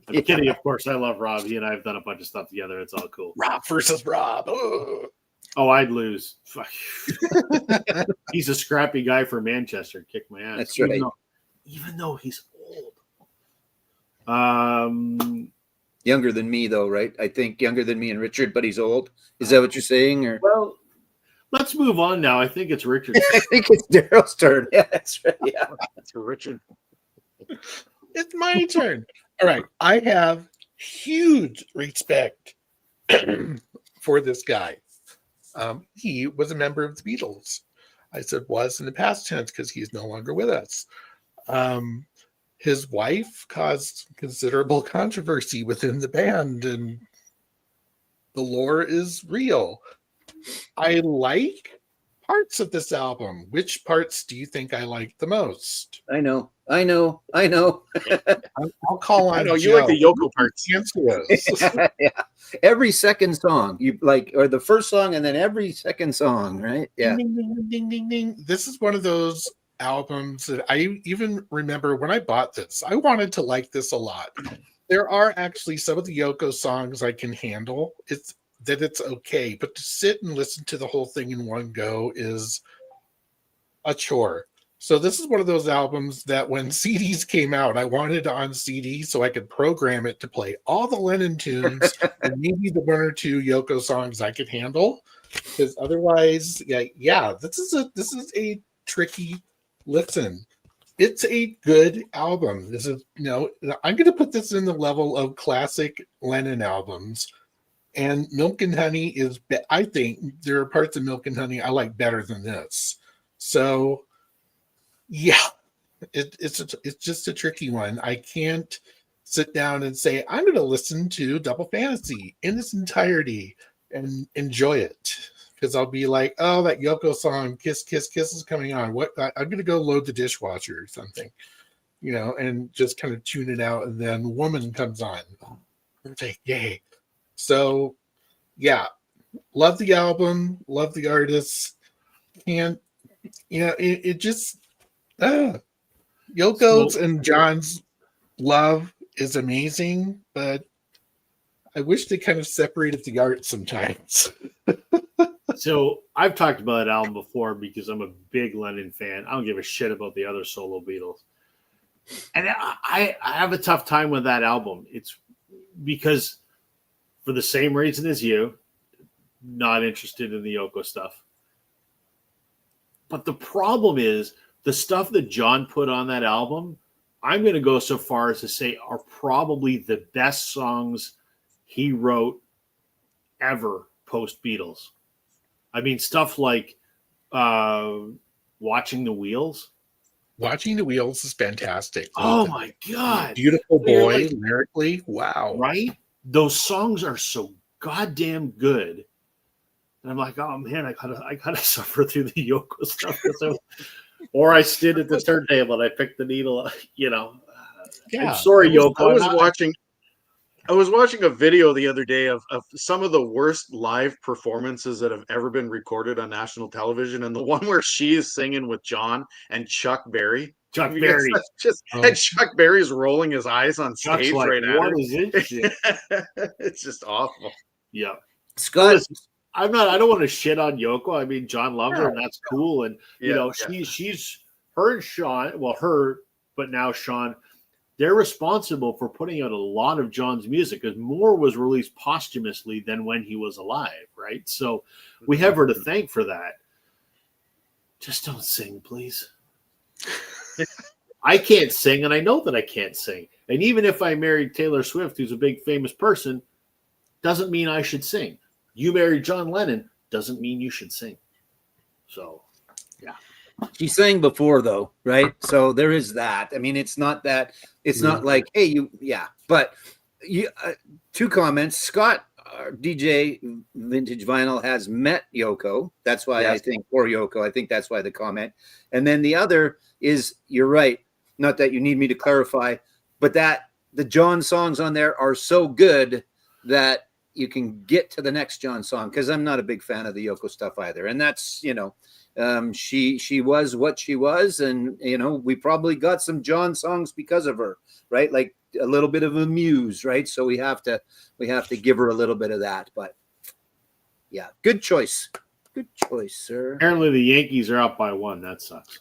I'm kidding, of course. I love Rob. He and I have done a bunch of stuff together. It's all cool. Rob versus Rob. Ugh. Oh, I'd lose. Fuck. He's a scrappy guy for Manchester. Kick my ass. That's right. Even though he's old. Younger than me, though, right? I think younger than me and Richard, but he's old. Is that what you're saying? Or Well, let's move on now. I think it's Richard. I think it's Daryl's turn. Yeah, that's right. Yeah. That's Richard. It's my turn. All right. I have huge respect for this guy. He was a member of the Beatles. I said was in the past tense because he's no longer with us. His wife caused considerable controversy within the band, and the lore is real. I like parts of this album. Which parts do you think I like the most? I know. I'll call on I know you Joe. like the Yoko parts. Answer those. Yeah. Every second song, you like, or the first song, and then every second song, right? Yeah. Ding, ding, ding, ding, ding, ding. This is one of those albums that I even remember when I bought this. I wanted to like this a lot. There are actually some of the Yoko songs I can handle. It's okay, but to sit and listen to the whole thing in one go is a chore. So this is one of those albums that when CDs came out, I wanted on CD so I could program it to play all the Lennon tunes and maybe the one or two Yoko songs I could handle. Because otherwise, this is a tricky listen. It's a good album. This is, I'm going to put this in the level of classic Lennon albums. And Milk and Honey is, I think there are parts of Milk and Honey I like better than this. So, yeah, it's just a tricky one. I can't sit down and say, I'm going to listen to Double Fantasy in its entirety and enjoy it. Because I'll be like, oh, that Yoko song, Kiss, Kiss, Kiss is coming on. I'm going to go load the dishwasher or something, and just kind of tune it out. And then Woman comes on. Say, yay. So, yeah, love the album, love the artists. And, it just, Yoko's and John's love is amazing, but I wish they kind of separated the art sometimes. So I've talked about that album before because I'm a big Lennon fan. I don't give a shit about the other solo Beatles. And I have a tough time with that album. It's because for the same reason as you, not interested in the Yoko stuff. But the problem is the stuff that John put on that album, I'm going to go so far as to say are probably the best songs he wrote ever post Beatles. I mean, stuff like Watching the Wheels. Watching the Wheels is fantastic. Oh, my God. Beautiful Boy, like, lyrically. Wow. Right? Those songs are so goddamn good. And I'm like, oh, man, I gotta suffer through the Yoko stuff. Or I stood at the turntable and I picked the needle, Yeah. I'm sorry, Yoko. I was watching a video the other day of some of the worst live performances that have ever been recorded on national television, and the one where she is singing with John and Chuck Berry. Chuck Berry. And Chuck Berry's rolling his eyes on Chuck's stage like, right at what her. is this shit? It's just awful. Yeah. Scott, I don't want to shit on Yoko. I mean, John loves her and that's cool. And, she's her and Sean, but now Sean, they're responsible for putting out a lot of John's music because more was released posthumously than when he was alive, right? So we have her to thank for that. Just don't sing, please. I can't sing, and I know that I can't sing. And even if I married Taylor Swift, who's a big famous person, doesn't mean I should sing. You married John Lennon, doesn't mean you should sing. So, yeah. she sang before, though, right? So there is that. I mean, it's not that. It's not like, hey, But you, two comments. Scott, DJ Vintage Vinyl, has met Yoko. That's why I think, or Yoko. I think that's why the comment. And then the other is, you're right. Not that you need me to clarify, but that the John songs on there are so good that you can get to the next John song, because I'm not a big fan of the Yoko stuff either. And that's, she was what she was, and we probably got some John songs because of her, right? Like a little bit of a muse, right? So we have to give her a little bit of that. But yeah, good choice, sir. Apparently the Yankees are up by 1. That sucks.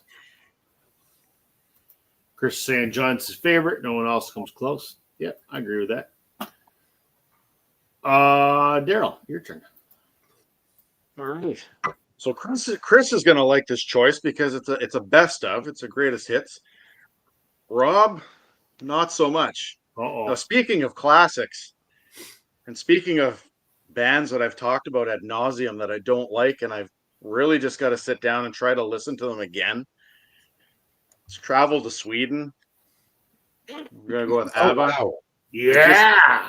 Chris is saying John's his favorite. No one else comes close. Yeah, I agree with that. Daryl, your turn. All right. So Chris is going to like this choice because it's a best of. It's a greatest hits. Rob, not so much. Now, speaking of classics, and speaking of bands that I've talked about ad nauseum that I don't like, and I've really just got to sit down and try to listen to them again. Let's travel to Sweden. We're going to go with ABBA. Wow. Yeah.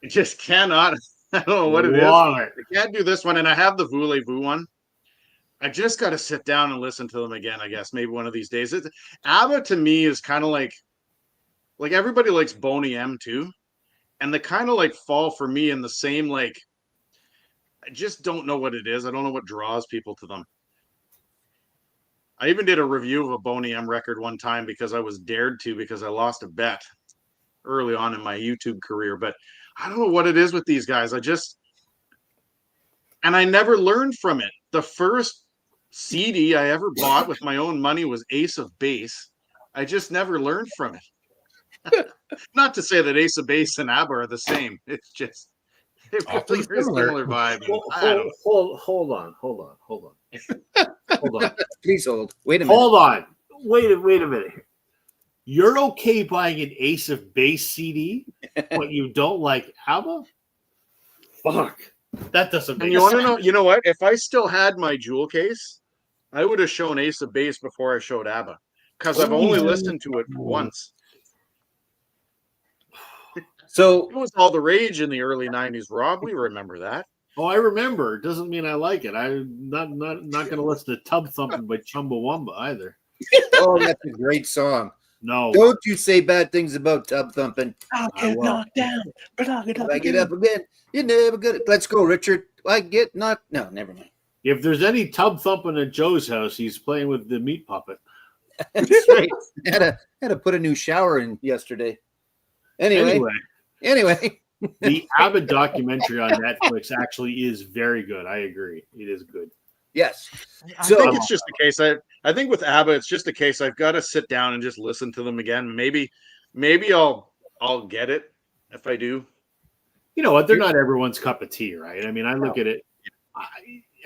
I just cannot. I don't know what it is. I can't do this one, and I have the Voulez-Vous one. I just got to sit down and listen to them again, I guess, maybe one of these days. ABBA to me is kind of like everybody likes Boney M too, and they kind of like fall for me in the same, like, I just don't know what it is. I don't know what draws people to them. I even did a review of a Boney M record one time because I was dared to, because I lost a bet early on in my YouTube career. But I don't know what it is with these guys. And I never learned from it. The first CD I ever bought with my own money was Ace of Base. I just never learned from it. Not to say that Ace of Base and ABBA are the same. It's just a very similar vibe. Hold on. Please hold. Wait a minute. Hold on. Wait a minute. You're okay buying an Ace of Base CD, but you don't like ABBA? Fuck. That doesn't make And you sense. want to know? You know what? If I still had my jewel case, I would have shown Ace of Base before I showed ABBA, because I've only listened to it once. So It was all the rage in the early '90s, Rob. We remember that. Oh, I remember. It doesn't mean I like it. I'm not going to listen to Tub Thumping by Chumbawamba either. oh, that's a great song. No. Don't you say bad things about Tub Thumping. I'll get knocked down, but I'll get up If I get up again, you're never good. Let's go, Richard. I get knocked. No, never mind. If there's any Tub Thumping at Joe's house, he's playing with the meat puppet. That's right. Had to put a new shower in yesterday. Anyway. The ABBA documentary on Netflix actually is very good. I agree. It is good. Yes. I think it's just a case. I think with ABBA, it's just a case. I've got to sit down and just listen to them again. Maybe I'll get it if I do. You know what? They're not everyone's cup of tea, right? I mean, I look at it.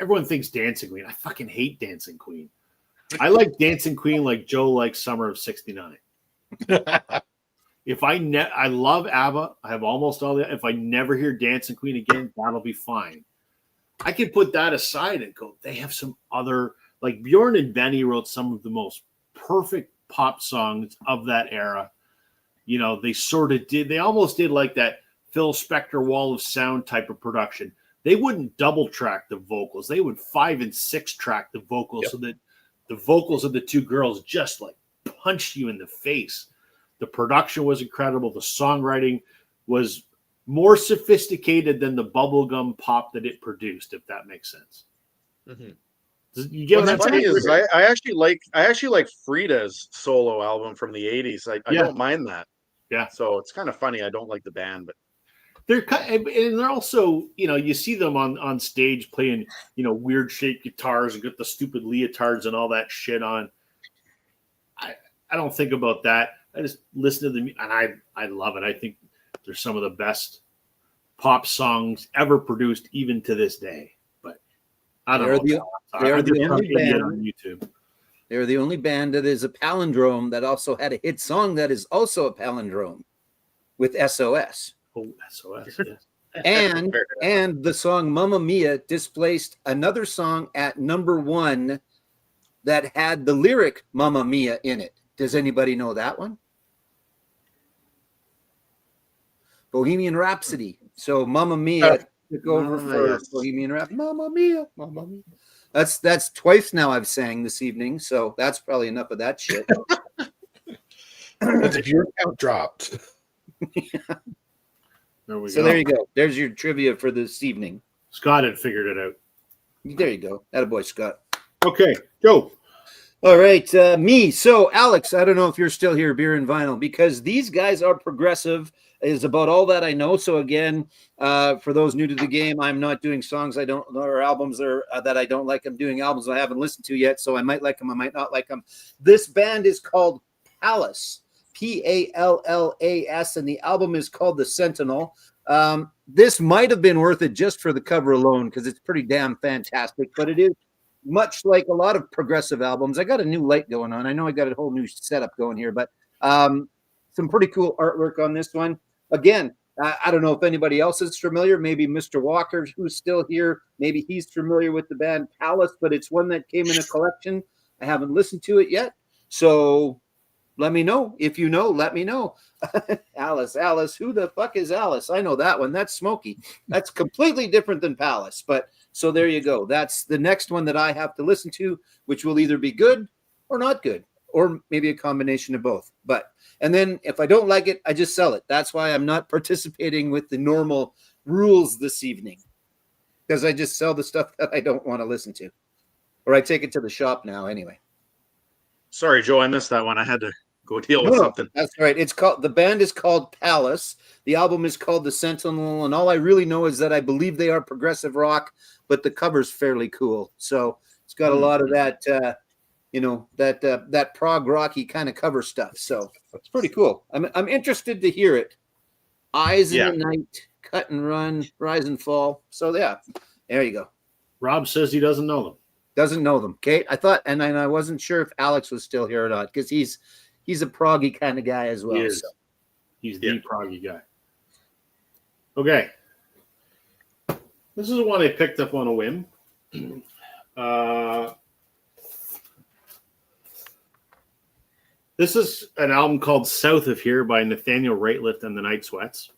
Everyone thinks Dancing Queen. I fucking hate Dancing Queen. I like Dancing Queen like Joe likes Summer of '69. If I love ABBA, I have almost all that. If I never hear Dancing Queen again, that'll be fine. I can put that aside and go, they have some other, like Bjorn and Benny wrote some of the most perfect pop songs of that era. You know, they almost did like that Phil Spector Wall of Sound type of production. They wouldn't double track the vocals. They would 5 and 6 track the vocals so that the vocals of the two girls just like punched you in the face. The production was incredible. The songwriting was more sophisticated than the bubblegum pop that it produced, if that makes sense. Mm-hmm. You get What's funny is I actually like Frida's solo album from the '80s. I don't mind that. Yeah. So it's kind of funny. I don't like the band, but they're also, you know, you see them on stage playing, you know, weird shaped guitars and get the stupid leotards and all that shit on. I don't think about that. I just listen to them, and I love it. I think they're some of the best pop songs ever produced, even to this day. But I don't know. They're the only band on YouTube. They're the only band that is a palindrome that also had a hit song that is also a palindrome with SOS. Oh, SOS, yes. and the song Mamma Mia displaced another song at #1 that had the lyric Mamma Mia in it. Does anybody know that one? Bohemian Rhapsody. So Mamma Mia took over for Bohemian Rhapsody. Mamma Mia, Mamma Mia. That's twice now I've sang this evening, so that's probably enough of that shit. The viewer count dropped. There we So go. there you go. There's your trivia for this evening. Scott had figured it out. There you go. Attaboy, Scott. Okay, go. All right, me. So, Alex, I don't know if you're still here, Beer and Vinyl, because these guys are progressive is about all that I know. So, again, for those new to the game, I'm not doing songs I don't or albums that I don't like. I'm doing albums I haven't listened to yet, so I might like them, I might not like them. This band is called Pallas, Pallas, and the album is called The Sentinel. This might have been worth it just for the cover alone because it's pretty damn fantastic, but it is much like a lot of progressive albums. I got a new light going on. I know I got a whole new setup going here, but some pretty cool artwork on this one. Again, I don't know if anybody else is familiar. Maybe Mr. Walker, who's still here, maybe he's familiar with the band Pallas, but it's one that came in a collection. I haven't listened to it yet. So let me know. If you know, let me know. Alice, who the fuck is Alice? I know that one. That's Smokey. That's completely different than Pallas. But so there you go. That's the next one that I have to listen to, which will either be good or not good, or maybe a combination of both. And then if I don't like it, I just sell it. That's why I'm not participating with the normal rules this evening, because I just sell the stuff that I don't want to listen to, or I take it to the shop now anyway. Sorry, Joe, I missed that one. I had to go deal with something. That's right. The band is called Pallas. The album is called The Sentinel, and all I really know is that I believe they are progressive rock, but the cover's fairly cool. So it's got a lot of that, that prog rocky kind of cover stuff. So it's pretty cool. I'm interested to hear it. Eyes in the Night, Cut and Run, Rise and Fall. So yeah, there you go. Rob says he doesn't know them. Doesn't know them. Kate, I thought, and I wasn't sure if Alex was still here or not, because he's a proggy kind of guy as well. He is. So. He's the proggy guy. Okay. This is one I picked up on a whim. This is an album called South of Here by Nathaniel Rateliff and the Night Sweats.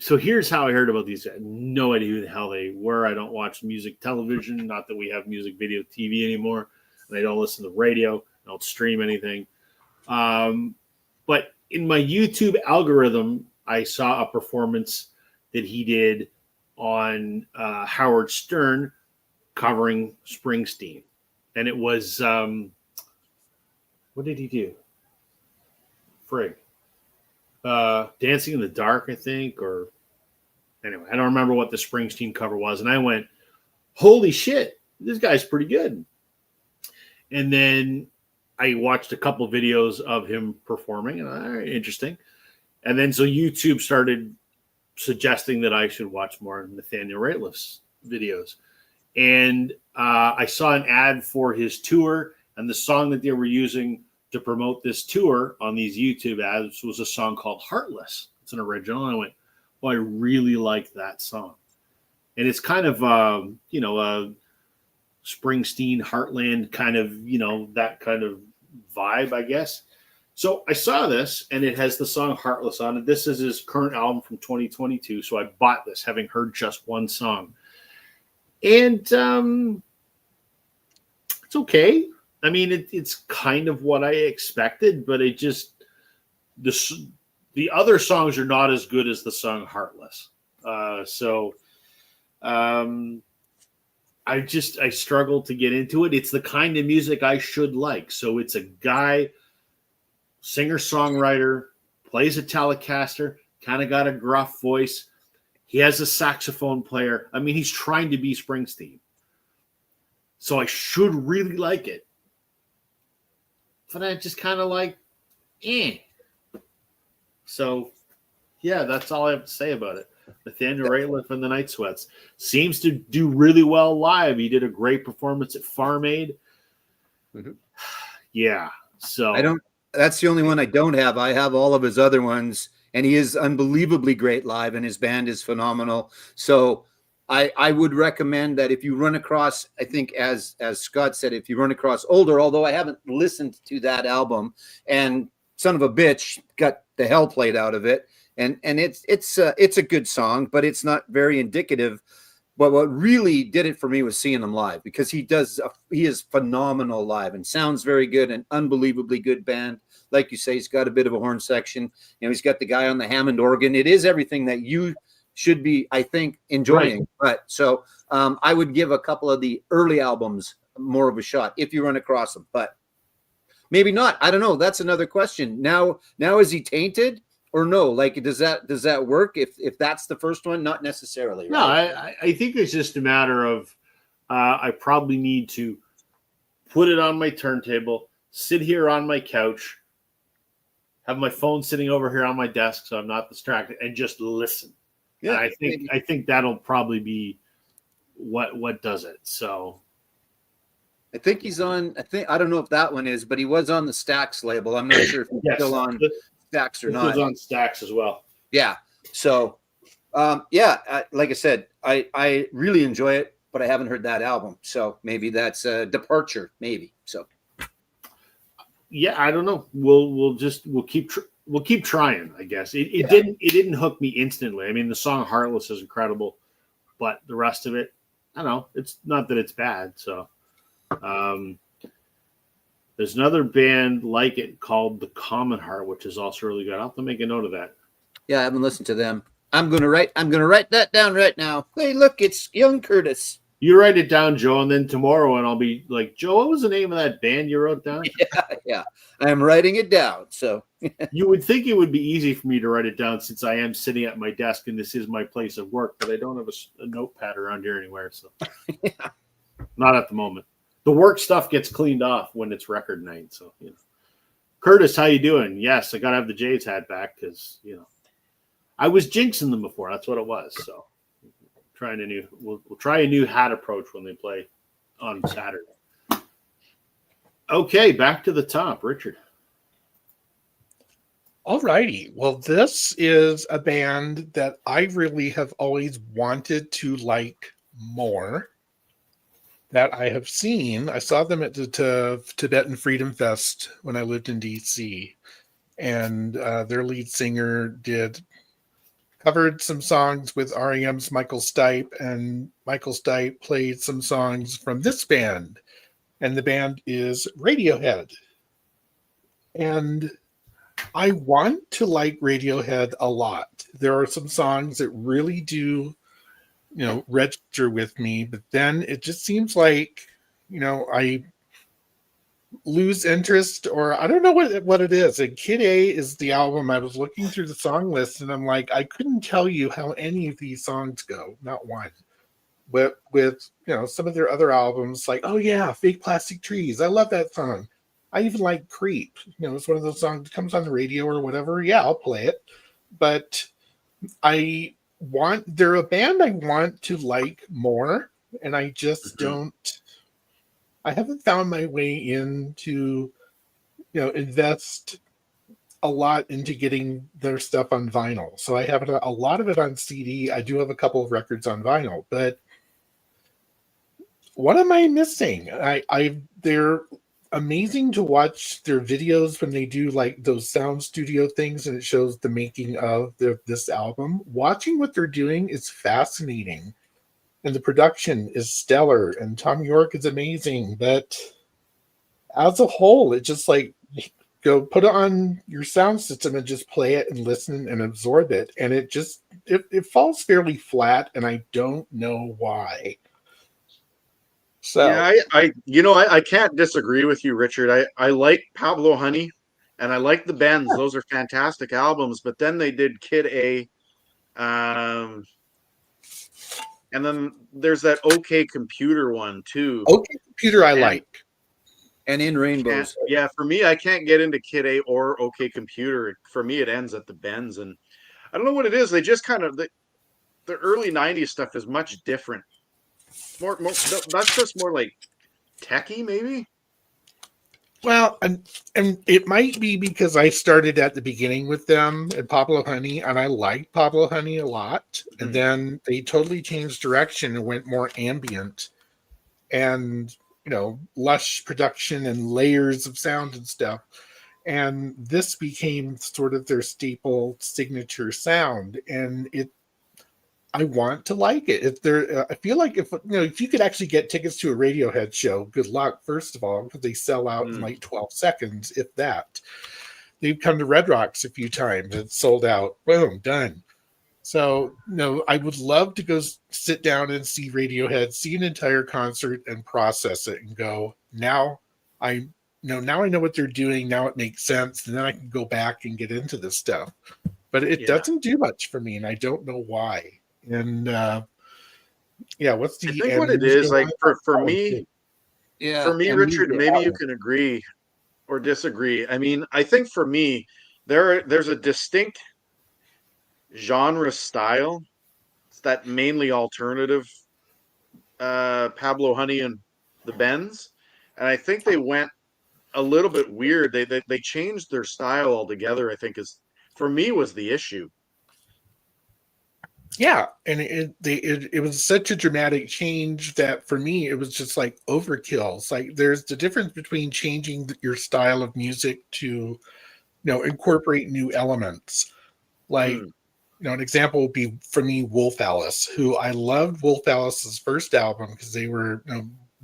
So here's how I heard about these. I had no idea who the hell they were. I don't watch music television. Not that we have music video TV anymore. And I don't listen to the radio. I don't stream anything. But in my YouTube algorithm, I saw a performance that he did on Howard Stern covering Springsteen. And it was, what did he do? Frig. Dancing in the Dark, I think, or anyway, I don't remember what the Springsteen cover was. And I went, holy shit, this guy's pretty good. And then I watched a couple videos of him performing, and all right, interesting. And then so YouTube started suggesting that I should watch more Nathaniel Rateliff's videos. And I saw an ad for his tour, and the song that they were using to promote this tour on these YouTube ads was a song called Heartless. It's an original. And I went, well, I really like that song. And it's kind of, a Springsteen, Heartland kind of, that kind of vibe, I guess. So I saw this, and it has the song Heartless on it. This is his current album from 2022. So I bought this, having heard just one song. And it's okay. I mean, it's kind of what I expected, but it just the other songs are not as good as the song Heartless. I struggled to get into it. It's the kind of music I should like. So it's a guy, singer-songwriter, plays a Telecaster, kind of got a gruff voice. He has a saxophone player. I mean, he's trying to be Springsteen. So I should really like it. But I just kind of like, So, yeah, that's all I have to say about it. Nathaniel Rateliff and the Night Sweats seems to do really well live. He did a great performance at Farm Aid. Mm-hmm. Yeah, so that's the only one I don't have. I have all of his other ones, and he is unbelievably great live, and his band is phenomenal. So I would recommend that if you run across, I think as Scott said, if you run across older, although I haven't listened to that album, and Son of a Bitch got the hell played out of it. And it's a good song, but it's not very indicative. But what really did it for me was seeing him live, because he is phenomenal live and sounds very good, an unbelievably good band. like you say, he's got a bit of a horn section. He's got the guy on the Hammond organ. It is everything that you should be, I think, enjoying. Right. But so I would give a couple of the early albums more of a shot if you run across them, but maybe not. I don't know. That's another question. Now is he tainted or no? Like, does that work if that's the first one? Not necessarily. Right? No, I think it's just a matter of I probably need to put it on my turntable, sit here on my couch, have my phone sitting over here on my desk so I'm not distracted, and just listen. Yeah, and I think that'll probably be what does it. So I think he's on. I don't know if that one is, but he was on the Stax label. I'm not sure if he's still on Stax or not. He was on Stax as well. Yeah. So, like I said, I really enjoy it, but I haven't heard that album. So maybe that's a departure. Maybe so. Yeah, I don't know. We'll keep trying. I guess it didn't hook me instantly. I mean, the song "Heartless" is incredible, but the rest of it, I don't know. It's not that it's bad. So. There's another band like it called The Common Heart, which is also really good. I'll have to make a note of that. Yeah, I haven't listened to them. I'm gonna write that down right now. Hey, look, it's young Curtis. You write it down, Joe, and then tomorrow, and I'll be like, Joe, what was the name of that band you wrote down? Yeah, I'm writing it down. So you would think it would be easy for me to write it down since I am sitting at my desk and this is my place of work, but I don't have a notepad around here anywhere. So not at the moment. The work stuff gets cleaned off when it's record night. So, Curtis, how you doing? Yes, I got to have the Jays hat back because, I was jinxing them before. That's what it was. So we'll try a new hat approach when they play on Saturday. Okay, back to the top, Richard. All righty. Well, this is a band that I really have always wanted to like more. That I have seen. I saw them at the Tibetan Freedom Fest when I lived in DC, and their lead singer covered some songs with REM's Michael Stipe, and Michael Stipe played some songs from this band, and the band is Radiohead. And I want to like Radiohead a lot. There are some songs that really do register with me, but then it just seems like, I lose interest, or I don't know what it is. And Kid A is the album. I was looking through the song list and I'm like, I couldn't tell you how any of these songs go, not one. But with, some of their other albums, like, oh yeah, Fake Plastic Trees. I love that song. I even like Creep. It's one of those songs that comes on the radio or whatever. Yeah, I'll play it. But they're a band I want to like more, and I just I haven't found my way into invest a lot into getting their stuff on vinyl. So I have a lot of it on CD. I do have a couple of records on vinyl, but what am I missing? They're amazing to watch their videos when they do like those sound studio things and it shows the making of this album. Watching what they're doing is fascinating, and the production is stellar, and Tom York is amazing. But as a whole, it just like go put it on your sound system and just play it and listen and absorb it, and it falls fairly flat, and I don't know why. So yeah, I can't disagree with you, Richard. I like Pablo Honey, and I like the Bends. Those are fantastic albums. But then they did Kid A, and then there's that OK Computer one too. OK Computer, I like, and In Rainbows. Yeah, for me, I can't get into Kid A or OK Computer. For me, it ends at the Bends, and I don't know what it is. They just kind of the early '90s stuff is much different. More, that's just more like techie, maybe. Well, and it might be because I started at the beginning with them at Pablo Honey, and I liked Pablo Honey a lot. And then they totally changed direction and went more ambient, and lush production and layers of sound and stuff. And this became sort of their staple signature sound, and I want to like it. I feel like if you could actually get tickets to a Radiohead show, good luck, first of all, because they sell out in like 12 seconds, if that. they've come to Red Rocks a few times. It's sold out. Boom, done. So, I would love to go sit down and see Radiohead, see an entire concert, and process it, and go, now I know what they're doing. Now it makes sense, and then I can go back and get into this stuff. But it doesn't do much for me, and I don't know why. And what's the? I think what it is, like for me, Richard, maybe you can agree or disagree. I mean, I think for me, there's a distinct genre style. It's that mainly alternative Pablo Honey and the Bends, and I think they went a little bit weird. They changed their style altogether. I think is for me was the issue. Yeah, and it was such a dramatic change that for me it was just like overkill. It's like there's the difference between changing your style of music to incorporate new elements. Like an example would be for me Wolf Alice, who I loved Wolf Alice's first album because they were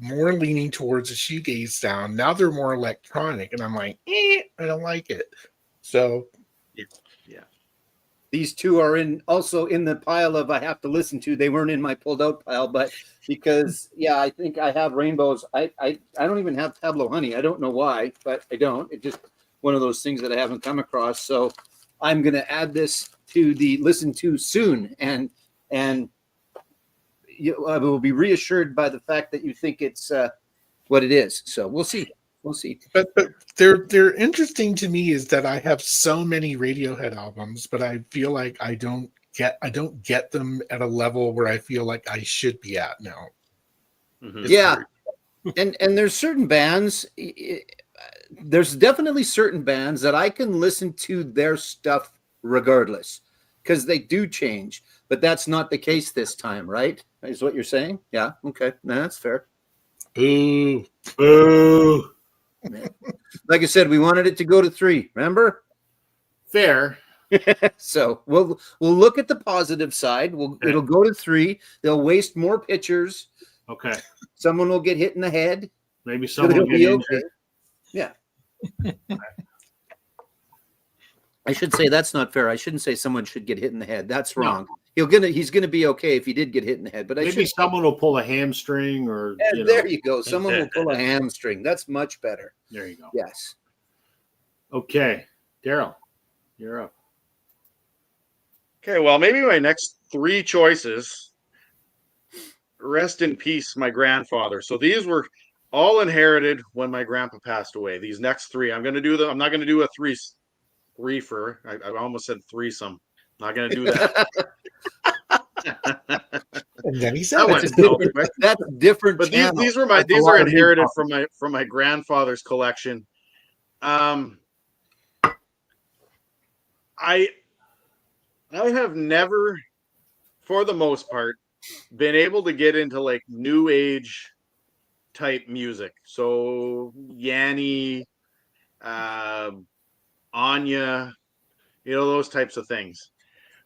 more leaning towards a shoegaze sound. Now they're more electronic, and I'm like, I don't like it. So yeah. These two are also in the pile of I have to listen to. They weren't in my pulled out pile, but because I think I have Rainbows. I don't even have Pablo Honey. I don't know why, but I don't. It's just one of those things that I haven't come across. So I'm going to add this to the listen to soon, and I will be reassured by the fact that you think it's what it is. So we'll see. We'll see. But they're interesting to me is that I have so many Radiohead albums, but I feel like I don't get them at a level where I feel like I should be at now. Mm-hmm. Yeah. and there's certain bands, there's definitely certain bands that I can listen to their stuff regardless because they do change, but that's not the case this time, right? Is what you're saying? Yeah. Okay. No, that's fair. Boo. Boo. Like I said, we wanted it to go to 3. Remember? Fair. So we'll look at the positive side. It'll go to 3. They'll waste more pitchers. Okay. Someone will get hit in the head. Maybe someone will get injured. Okay. Yeah. I should say that's not fair. I shouldn't say someone should get hit in the head. That's wrong. No. He's gonna be okay if he did get hit in the head. But maybe someone will pull a hamstring or there you go. Someone will pull a hamstring. That's much better. There you go. Yes. Okay, Daryl, you're up. Okay, well, maybe my next 3 choices. Rest in peace, my grandfather. So these were all inherited when my grandpa passed away. These next 3, I'm not going to do a threefer. I almost said threesome. Not going to do that. And then he said that's different. But these are inherited from my grandfather's collection. I have never, for the most part, been able to get into like new age type music. So Yanni, Anya, those types of things.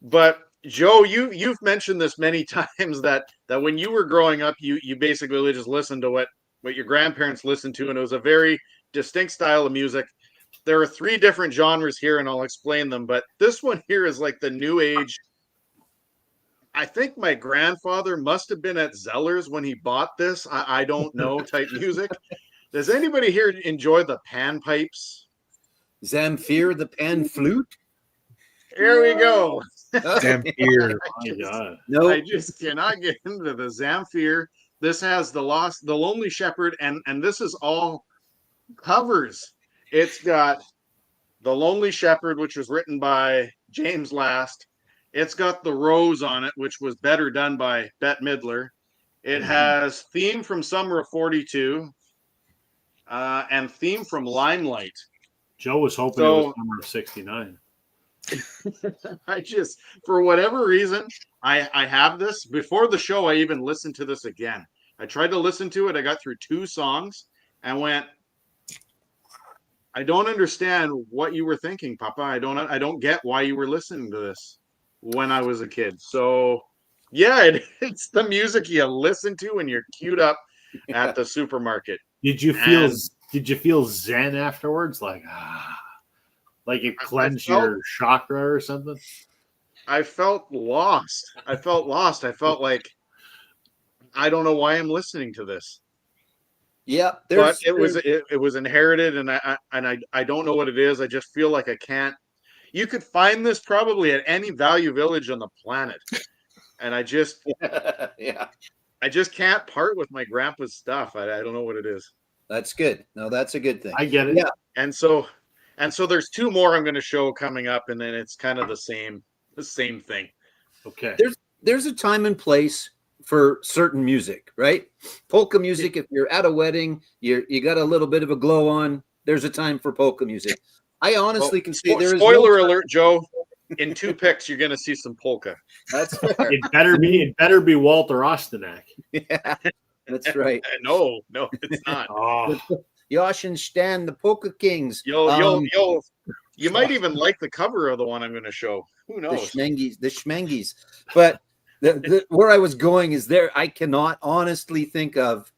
But Joe, you've mentioned this many times that when you were growing up, you basically just listened to what your grandparents listened to, and it was a very distinct style of music. There are 3 different genres here, and I'll explain them. But this one here is like the new age. I think my grandfather must have been at Zeller's when he bought this. I don't know type music. Does anybody here enjoy the panpipes? Zamfir, the pan flute? Here we go. Zamfir. No, I just cannot get into the Zamfir. This has the Lonely Shepherd, and this is all covers. It's got The Lonely Shepherd, which was written by James Last. It's got The Rose on it, which was better done by Bette Midler. It has theme from Summer of 42 and theme from Limelight. Joe was hoping it was Summer of 69. I just, for whatever reason, I have this. Before the show, I even listened to this again. I tried to listen to it. I got through 2 songs and went, I don't understand what you were thinking, Papa. I don't get why you were listening to this when I was a kid. So yeah, it's the music you listen to when you're queued up at the supermarket. Did you feel zen afterwards? Like Like it I cleansed felt- your chakra or something? I felt lost. I felt like I don't know why I'm listening to this. Yeah, But it was inherited, and I don't know what it is. I just feel like I can't. You could find this probably at any Value Village on the planet, and I just yeah, can't part with my grandpa's stuff. I don't know what it is. that's good. No, that's a good thing. I get it. Yeah. And so there's two more I'm going to show coming up, and then it's kind of the same thing. Okay. There's a time and place for certain music, right? Polka music. If you're at a wedding, you got a little bit of a glow on. There's a time for polka music. I honestly can say there is spoiler alert, Joe. In 2 picks, you're going to see some polka. That's fair. It better be Walter Ostanek. Yeah, that's right. No, it's not. Oh, Yosh and Stan, the Polka Kings. You might even like the cover of the one I'm going to show. Who the knows? Schmengies. But where I was going is I cannot honestly think of,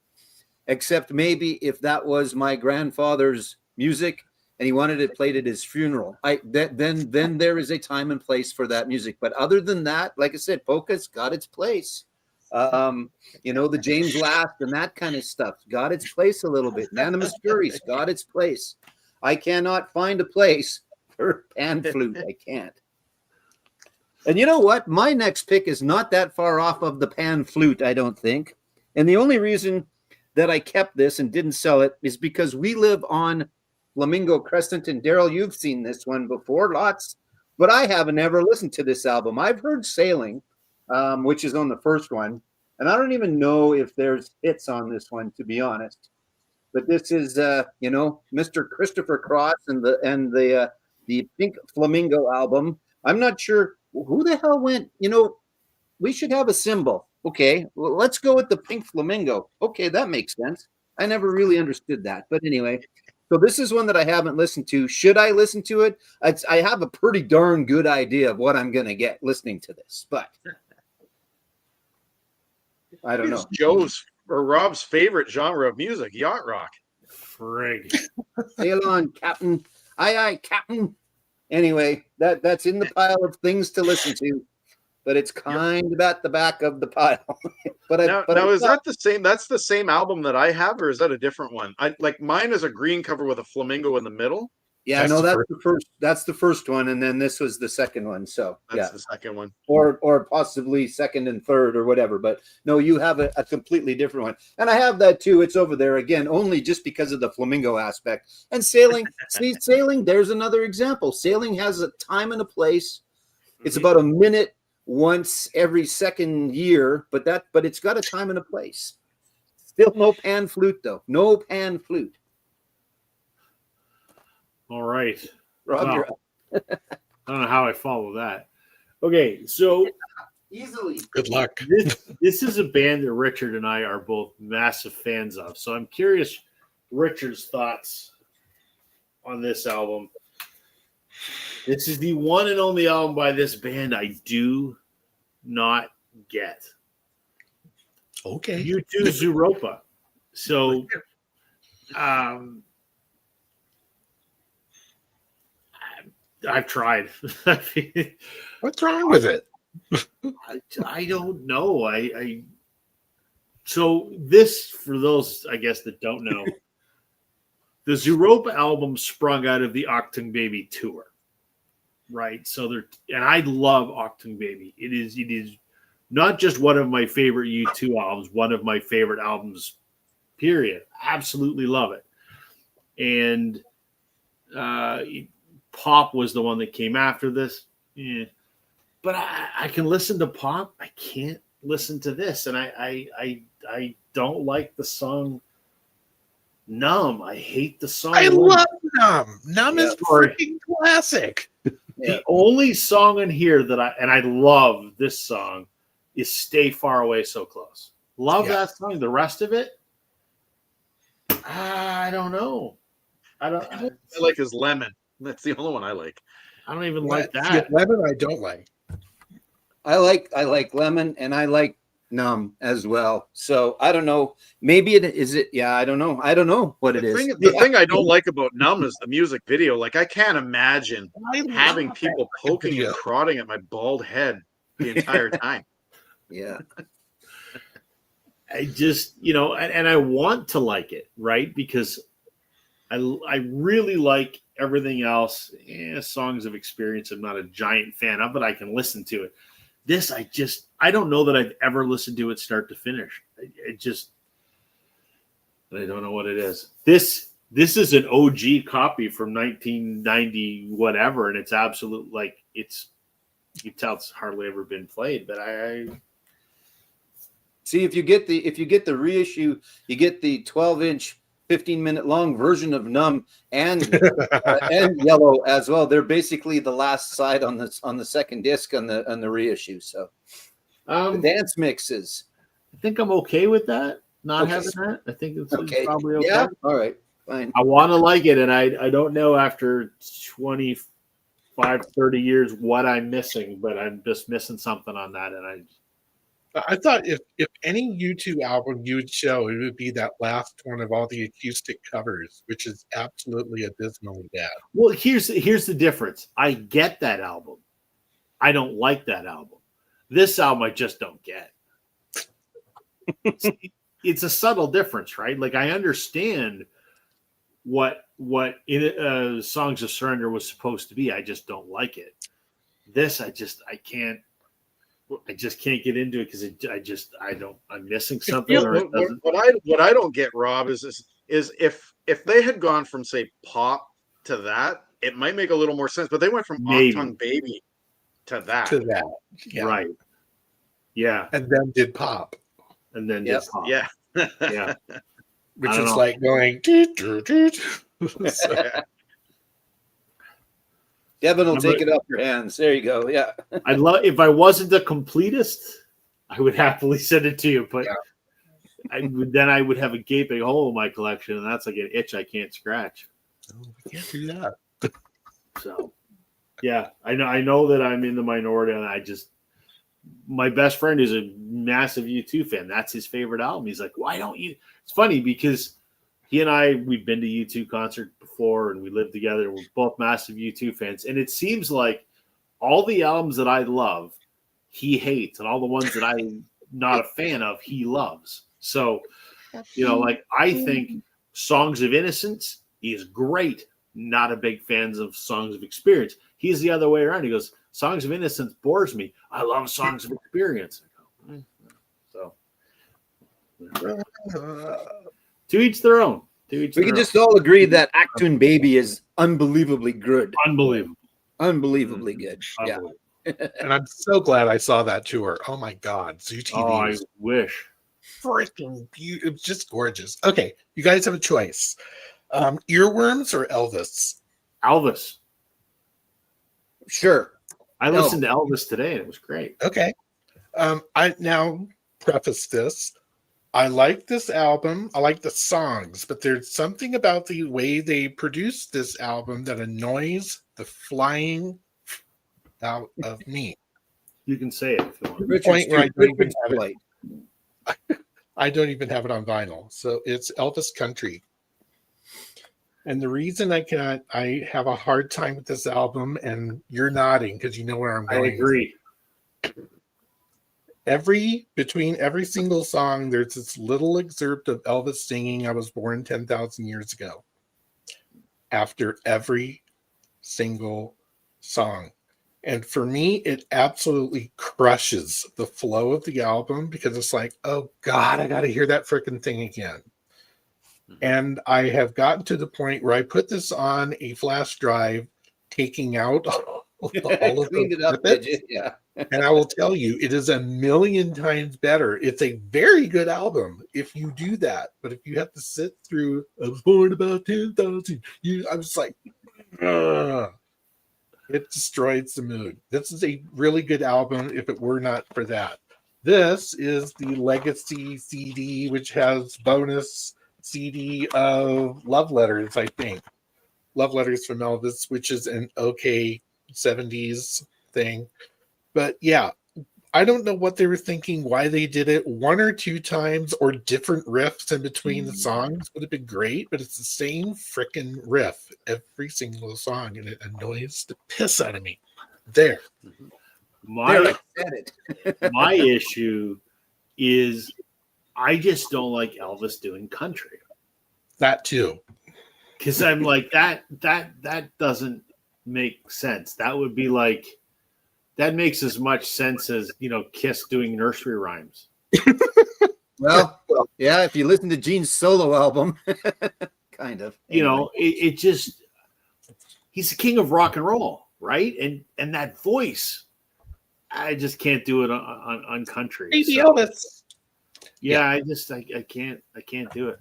except maybe if that was my grandfather's music and he wanted it played at his funeral. Then there is a time and place for that music. But other than that, like I said, polka's got its place. The James Last and that kind of stuff got its place a little bit. Nana Muscuri's got its place. I cannot find a place for pan flute. I can't. And you know what? My next pick is not that far off of the pan flute, I don't think. And the only reason that I kept this and didn't sell it is because we live on Flamingo Crescent. And Daryl, you've seen this one before, lots. But I haven't ever listened to this album. I've heard Sailing, which is on the first one. And I don't even know if there's hits on this one, to be honest. But this is, Mr. Christopher Cross and the Pink Flamingo album. I'm not sure who the hell went, we should have a symbol. Okay, well, let's go with the Pink Flamingo. Okay, that makes sense. I never really understood that. But anyway, so this is one that I haven't listened to. Should I listen to it? I have a pretty darn good idea of what I'm going to get listening to this, but I don't know. It's Joe's or Rob's favorite genre of music, yacht rock. frig. Sail on, Captain. Aye, aye, Captain. Anyway, that's in the pile of things to listen to, but it's kind of at the back of the pile. Is that the same? That's the same album that I have, or is that a different one? I like mine is a green cover with a flamingo in the middle. Yeah, that's the first. That's the first one, and then this was the second one. So that's the second one, or possibly second and third or whatever. But no, you have a completely different one, and I have that too. It's over there again, only just because of the flamingo aspect. And Sailing, Sailing. There's another example. Sailing has a time and a place. It's about a minute once every second year, but it's got a time and a place. Still no pan flute though. No pan flute. All right. Rob, Wow. you're up. I don't know how I follow that. Okay, so Easily. Good luck. this is a band that Richard and I are both massive fans of. So I'm curious Richard's thoughts on this album. This is the one and only album by this band I do not get. Okay. U2 Zooropa. So I've tried. What's wrong with it? I don't know. So this, for those, I guess, that don't know, the Zooropa album sprung out of the Achtung Baby tour, right? So and I love Achtung Baby. It is not just one of my favorite U2 albums, one of my favorite albums, period. Absolutely love it. And Pop was the one that came after this. Yeah. But I can listen to Pop. I can't listen to this. And I don't like the song Numb. I hate the song. I love Numb. Numb is freaking classic. The only song in here that I love this song is Stay Far Away So Close. Love that song. The rest of it, I don't know. I like his Lemon. That's the only one I like. I don't even like that. Lemon I don't like. I like Lemon, and I like Numb as well. So I don't know. Maybe it is it. Yeah, I don't know. I don't know what it is. The thing I don't like about Numb is the music video. Like, I can't imagine having love people that fucking poking video. and prodding at my bald head the entire time. Yeah. I just, and I want to like it, right? Because I really like everything else. Songs of Experience, I'm not a giant fan of, but I can listen to it. This, I don't know that I've ever listened to it start to finish. I don't know what it is. This is an OG copy from 1990 whatever, and it's absolute, like, you can tell it's hardly ever been played, but I See, if you get the reissue, you get the 12-inch, 15-minute long version of Numb and Yellow as well. They're basically the last side on the second disc on the reissue. So the dance mixes. I think I'm okay with that. Not Okay. having that. I think it's Okay. probably okay. Yeah. All right. Fine. I want to like it, and I don't know after 25, 30 years what I'm missing, but I'm just missing something on that, and I thought if any U2 album you would show, it would be that last one of all the acoustic covers, which is absolutely abysmally bad. well, here's the difference. I get that album. I don't like that album. This album I just don't get. It's a subtle difference, right? Like, I understand what Songs of Surrender was supposed to be. I just don't like it. This, I just can't get into it because I'm missing something. Or it doesn't. What I don't get, Rob, is if they had gone from, say, pop to that, it might make a little more sense. But they went from Maybe. Achtung Baby to that. Yeah. Right. Yeah. And then did pop, And then Yep. just pop. Yeah. Yeah. which I don't is know. like going. Doot, doot, doot. So, Devin will I'm take re- it off your hands. There you go. Yeah. I'd love if I wasn't a completist, I would happily send it to you, but Yeah. I would have a gaping hole in my collection, and that's like an itch I can't scratch. we can't do that. So, yeah, I know that I'm in the minority, and my best friend is a massive U2 fan. That's his favorite album. He's like, why don't you? It's funny because he and we've been to U2 concert before, and we lived together. We're both massive U2 fans, and it seems like all the albums that I love, he hates, and all the ones that I'm not a fan of, he loves. So, like, I think Songs of Innocence is great. Not a big fan of Songs of Experience. He's the other way around. He goes, Songs of Innocence bores me. I love Songs of Experience. So, to each their own. We can just all agree that Achtung Baby is unbelievably good. Unbelievable. Unbelievably good. Yeah. Unbelievable. And I'm so glad I saw that tour. Oh my God, Zoo TV Oh, I is wish. freaking beautiful. It's just gorgeous. Okay, you guys have a choice: Earworms or Elvis. Elvis. Sure. I listened to Elvis today, and it was great. Okay. I now preface this. I like this album. I like the songs, but there's something about the way they produced this album that annoys the flying out of me. You can say it if you want. Richard's Point where I don't even Richard's have it. Flight. I don't even have it on vinyl. So it's Elvis Country. And the reason I have a hard time with this album, and you're nodding because you know where I'm I going. agree. Between every single song, there's this little excerpt of Elvis singing "I Was Born 10,000 Years Ago" after every single song. And for me, it absolutely crushes the flow of the album because it's like, oh God, I got to hear that freaking thing again. And I have gotten to the point where I put this on a flash drive, taking out all of Cleaned the it up, snippets. did you? Yeah. And I will tell you, it is a million times better. It's a very good album if you do that. But if you have to sit through, I was born about 10,000 years, I was like, ugh. It destroys the mood. This is a really good album if it were not for that. This is the Legacy CD, which has bonus CD of Love Letters, I think. Love Letters from Elvis, which is an okay 70s thing. But yeah, I don't know what they were thinking, why they did it. 1 or 2 times or different riffs in between the songs would have been great, but it's the same freaking riff every single song, and it annoys the piss out of me. There. My said it. my issue is I just don't like Elvis doing country. That too. Because I'm like that doesn't make sense. That would be like that makes as much sense as Kiss doing nursery rhymes. Well, yeah, if you listen to Gene's solo album, kind of. It just he's the king of rock and roll, right? And that voice, I just can't do it on country. Baby So, Elvis. yeah, I can't do it.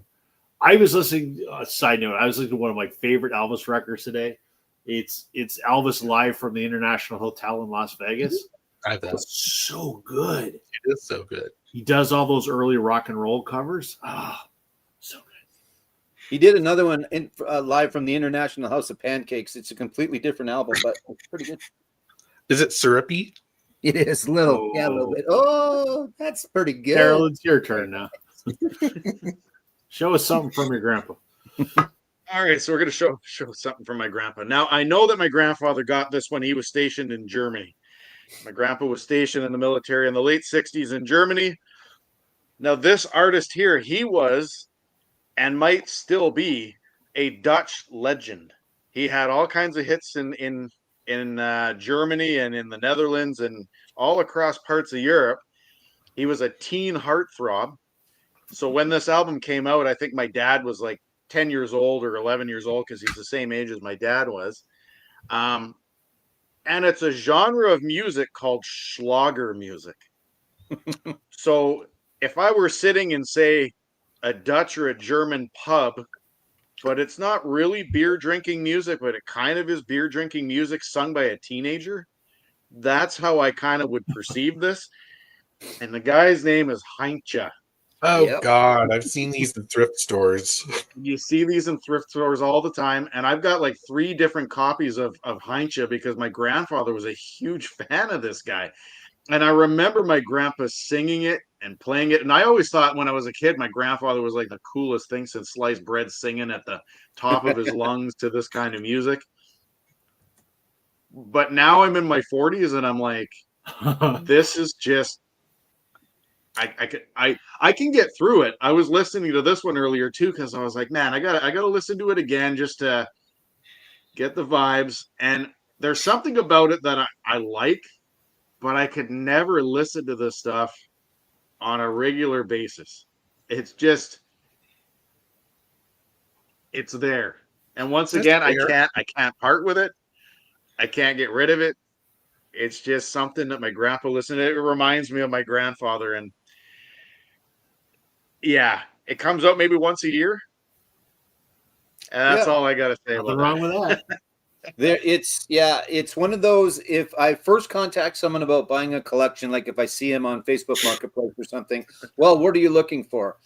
I was listening. Side note: I was listening to one of my favorite Elvis records today. It's Elvis live from the International Hotel in Las Vegas. It's so good. It is so good. He does all those early rock and roll covers. So good. He did another one live from the International House of Pancakes. It's a completely different album, but it's pretty good. Is it syrupy? It is a little bit. Oh, that's pretty good. Carol, it's your turn now. Show us something from your grandpa. All right, so we're going to show something from my grandpa. Now, I know that my grandfather got this when he was stationed in Germany. My grandpa was stationed in the military in the late 60s in Germany. Now, this artist here, he was and might still be a Dutch legend. He had all kinds of hits in Germany and in the Netherlands and all across parts of Europe. He was a teen heartthrob. So when this album came out, I think my dad was like 10 years old or 11 years old because he's the same age as my dad was. And it's a genre of music called Schlager music. So if I were sitting in, say, a Dutch or a German pub, but it's not really beer drinking music, but it kind of is beer drinking music sung by a teenager, that's how I kind of would perceive this. And the guy's name is Heintje. Oh, Yep. God. I've seen these in thrift stores. You see these in thrift stores all the time. And I've got like 3 different copies of Heintje because my grandfather was a huge fan of this guy. And I remember my grandpa singing it and playing it. And I always thought when I was a kid, my grandfather was like the coolest thing since sliced bread, singing at the top of his lungs to this kind of music. But now I'm in my 40s and I'm like, this is just, I can get through it. I was listening to this one earlier too because I was like, man, I gotta listen to it again just to get the vibes. And there's something about it that I like, but I could never listen to this stuff on a regular basis. It's just, it's there. And once again, I can't part with it. I can't get rid of it. It's just something that my grandpa listened to. It reminds me of my grandfather. And yeah, it comes out maybe once a year. And that's all I got to say Nothing about wrong that. with that. It's one of those. If I first contact someone about buying a collection, like if I see him on Facebook Marketplace or something, well, what are you looking for?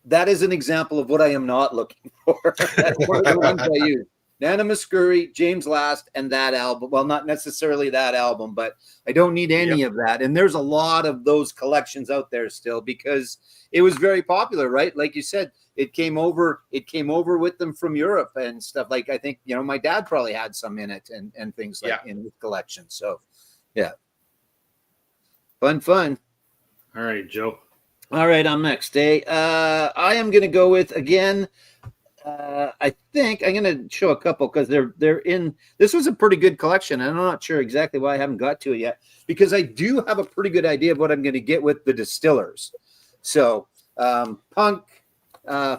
That is an example of what I am not looking for. That's one of the ones I use. Nana Muscuri, James Last, and that album. Well, not necessarily that album, but I don't need any of that. And there's a lot of those collections out there still because it was very popular, right? Like you said, it came over with them from Europe and stuff. Like I think, my dad probably had some in it and things like in his collection. So yeah. Fun. All right, Joe. All right, I'm next. I am gonna go with again. I think I'm going to show a couple because they're in. This was a pretty good collection. And I'm not sure exactly why I haven't got to it yet because I do have a pretty good idea of what I'm going to get with the Distillers. So punk,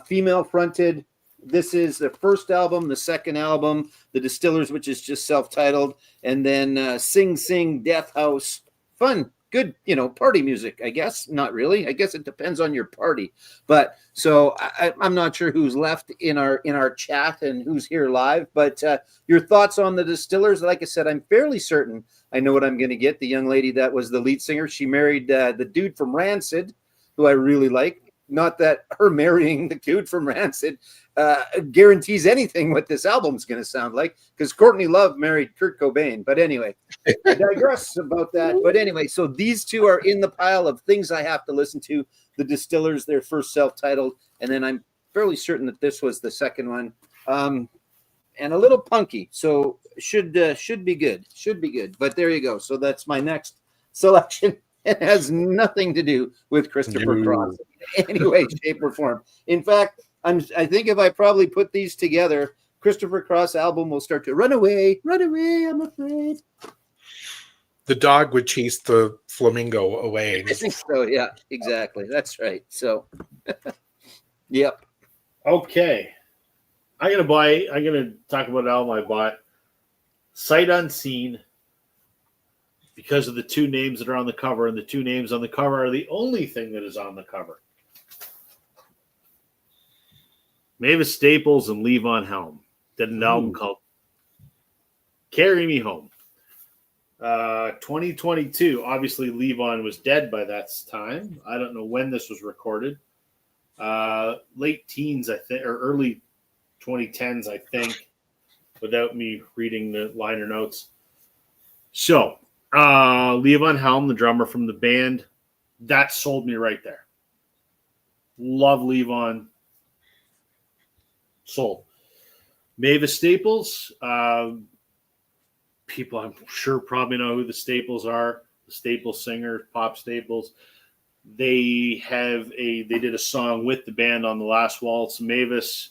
female fronted. This is the first album, the second album, the Distillers, which is just self-titled, and then Sing Sing, Death House. Fun. Good, party music, I guess. Not really. I guess it depends on your party. But so I'm not sure who's left in our chat and who's here live. But your thoughts on the Distillers? Like I said, I'm fairly certain I know what I'm going to get. The young lady that was the lead singer, she married the dude from Rancid, who I really like. Not that her marrying the dude from Rancid guarantees anything what this album's going to sound like, because Courtney Love married Kurt Cobain. But anyway, I digress about that. But anyway, so these two are in the pile of things I have to listen to. The Distillers, their first self-titled, and then I'm fairly certain that this was the second one, and a little punky. So should be good. Should be good. But there you go. So that's my next selection. It has nothing to do with Christopher Cross in any way, shape, or form. In fact, I think if I probably put these together, Christopher Cross album will start to run away, I'm afraid. The dog would chase the flamingo away. I think so. Yeah, exactly. That's right. So, yep. Okay. I'm gonna talk about an album I bought. Sight Unseen, because of the two names that are on the cover, and the two names on the cover are the only thing that is on the cover. Mavis Staples and Levon Helm did an album called Carry Me Home. 2022. Obviously, Levon was dead by that time. I don't know when this was recorded. Late teens, I think, or early 2010s, I think, without me reading the liner notes. So, Levon Helm, the drummer from the band, that sold me right there. Love Levon. Sold. Mavis Staples, people I'm sure probably know who the Staples are. The Staples singer, Pop Staples. They did a song with the band on The Last Waltz. Mavis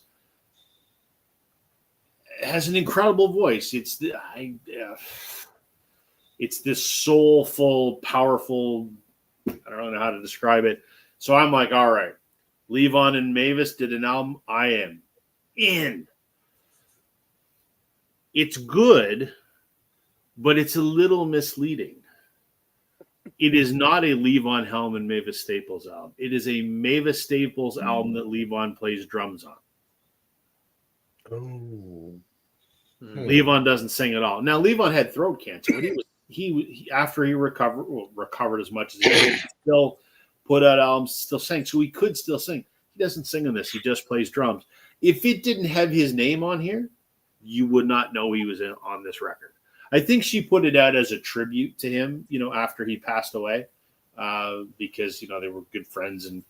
has an incredible voice. It's this soulful, powerful, I don't know how to describe it. So I'm like, all right, Levon and Mavis did an album. I am in. It's good, but it's a little misleading. It is not a Levon Helm and Mavis Staples album. It is a Mavis Staples album that Levon plays drums on. Oh. Levon doesn't sing at all. Now, Levon had throat cancer, but he after he recovered as much as he did, still put out albums, still sang. So he could still sing. He doesn't sing on this. He just plays drums. If it didn't have his name on here, you would not know he was on this record. I think she put it out as a tribute to him, after he passed away, because, they were good friends and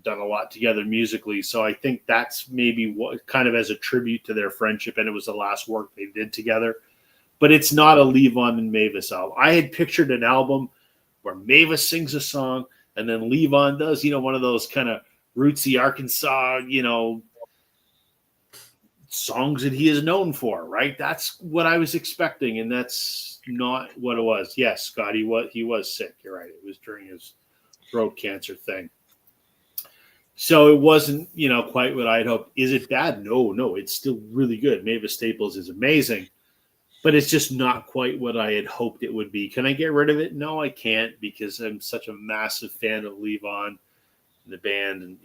done a lot together musically. So I think that's maybe what kind of as a tribute to their friendship, and it was the last work they did together. But it's not a Levon and Mavis album. I had pictured an album where Mavis sings a song and then Levon does, one of those kind of rootsy Arkansas, songs that he is known for, right? That's what I was expecting, and that's not what it was. Yes, Scott, he was sick. You're right. It was during his throat cancer thing. So it wasn't, quite what I had hoped. Is it bad? No, it's still really good. Mavis Staples is amazing, but it's just not quite what I had hoped it would be. Can I get rid of it? No, I can't, because I'm such a massive fan of Levon and the band, and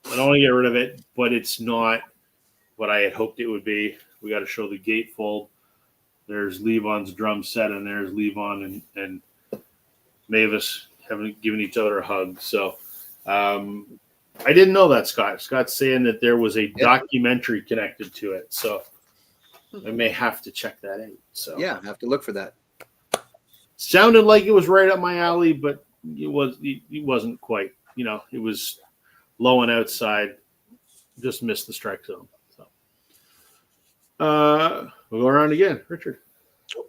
I don't want to get rid of it, but it's not what I had hoped it would be. We got to show the gatefold. There's Levon's drum set, and there's Levon and Mavis giving each other a hug. So I didn't know that, Scott. Scott's saying that there was a documentary connected to it. So I may have to check that out. So yeah, I have to look for that. Sounded like it was right up my alley, but it wasn't quite. It was low and outside. Just missed the strike zone. We'll go around again. Richard. For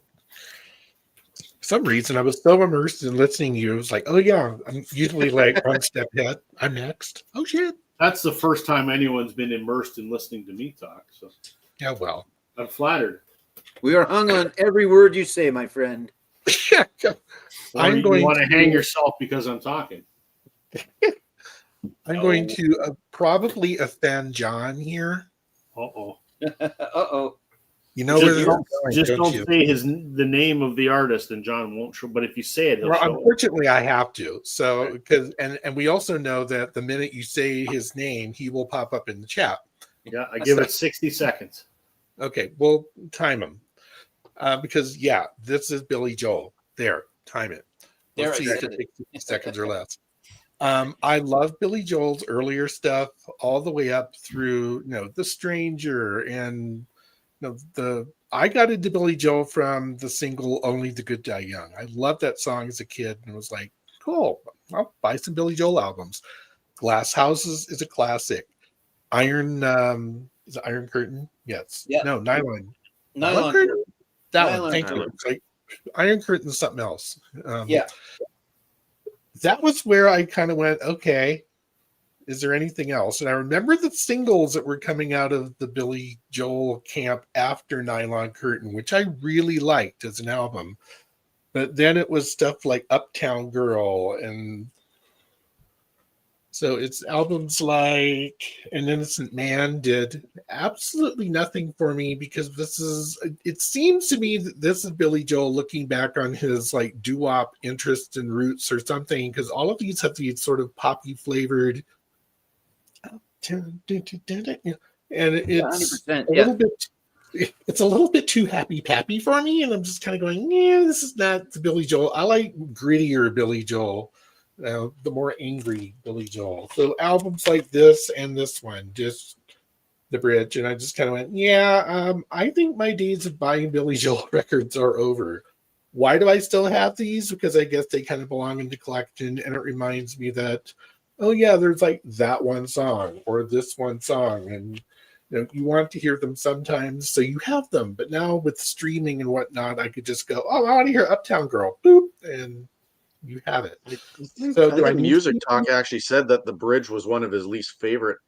some reason, I was so immersed in listening to you. I was like, oh, yeah, I'm usually like one step ahead. I'm next. Oh, shit. That's the first time anyone's been immersed in listening to me talk. So yeah, well. I'm flattered. We are hung on every word you say, my friend. I'm going to hang yourself because I'm talking. I'm going to probably offend John here. Uh-oh. Uh-oh. Just don't say the name of the artist, and John won't show. But if you say it, he'll show. Unfortunately, I have to. So because and we also know that the minute you say his name, he will pop up in the chat. Yeah, I give it 60 seconds. Okay, we'll time him because this is Billy Joel. There, time it. Let's see if it takes 60 seconds or less. I love Billy Joel's earlier stuff all the way up through, The Stranger and I got into Billy Joel from the single Only the Good Die Young. I loved that song as a kid and was like, cool, I'll buy some Billy Joel albums. Glass Houses is a classic. Iron is it Iron Curtain? Yes. Yeah. No, Nylon. Nylon Curtain? Curtain. That Nylon one. Thank you. Curtain. It's like Iron Curtain is something else. Yeah. That was where I kind of went, okay, is there anything else? And I remember the singles that were coming out of the Billy Joel camp after Nylon Curtain, which I really liked as an album. But then it was stuff like Uptown Girl. And so it's albums like An Innocent Man did absolutely nothing for me, because it seems to me that this is Billy Joel looking back on his like doo-wop interest and roots or something, because all of these have these sort of poppy flavored, and it's 100%, a little bit, it's a little bit too happy pappy for me, and I'm just kind of going, yeah, this is not the Billy Joel. I like grittier Billy Joel, the more angry Billy Joel. So albums like this and this one, just the bridge, and I just kind of went, yeah, I think my days of buying Billy Joel records are over. Why do I still have these? Because I guess they kind of belong in the collection, and it reminds me that, oh yeah, there's like that one song or this one song, and you want to hear them sometimes, so you have them. But now with streaming and whatnot, I could just go, oh, I want to hear Uptown Girl, boop, and you have it. So I think Music Talk actually said that The Bridge was one of his least favorite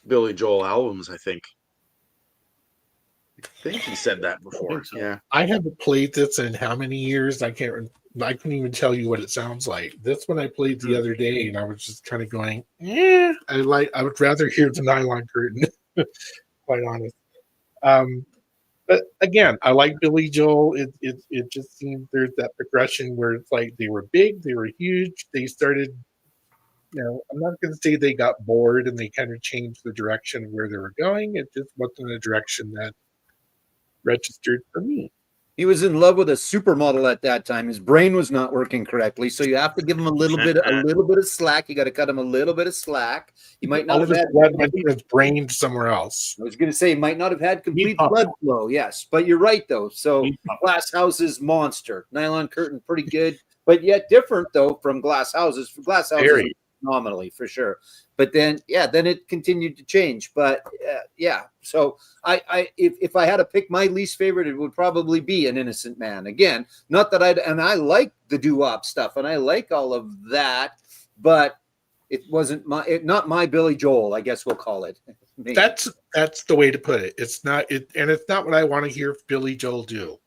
Billy Joel albums, I think. I think he said that before. So. Yeah. I haven't played this in how many years? I couldn't even tell you what it sounds like. This one I played the other day, and I was just kind of going, I would rather hear the Nylon Curtain, quite honest. But again, I like Billy Joel. It just seems there's that progression where it's like they were big, they were huge, they started, I'm not going to say they got bored and they kind of changed the direction of where they were going. It just wasn't a direction that registered for me. He was in love with a supermodel at that time. His brain was not working correctly, so you have to give him a little bit of slack. You got to cut him a little bit of slack. He might not have had blood went to his brain somewhere else. I was going to say, he might not have had complete blood flow. Yes, but you're right though. So Glass Houses, monster. Nylon Curtain, pretty good, but yet different though from Glass Houses. Glass Houses, phenomenally for sure. But then it continued to change. But so if I had to pick my least favorite, it would probably be An Innocent Man. Again, not that I like the doo-wop stuff and I like all of that, but it wasn't not my Billy Joel, I guess we'll call it. Maybe. That's the way to put it. It's not and it's not what I want to hear Billy Joel do.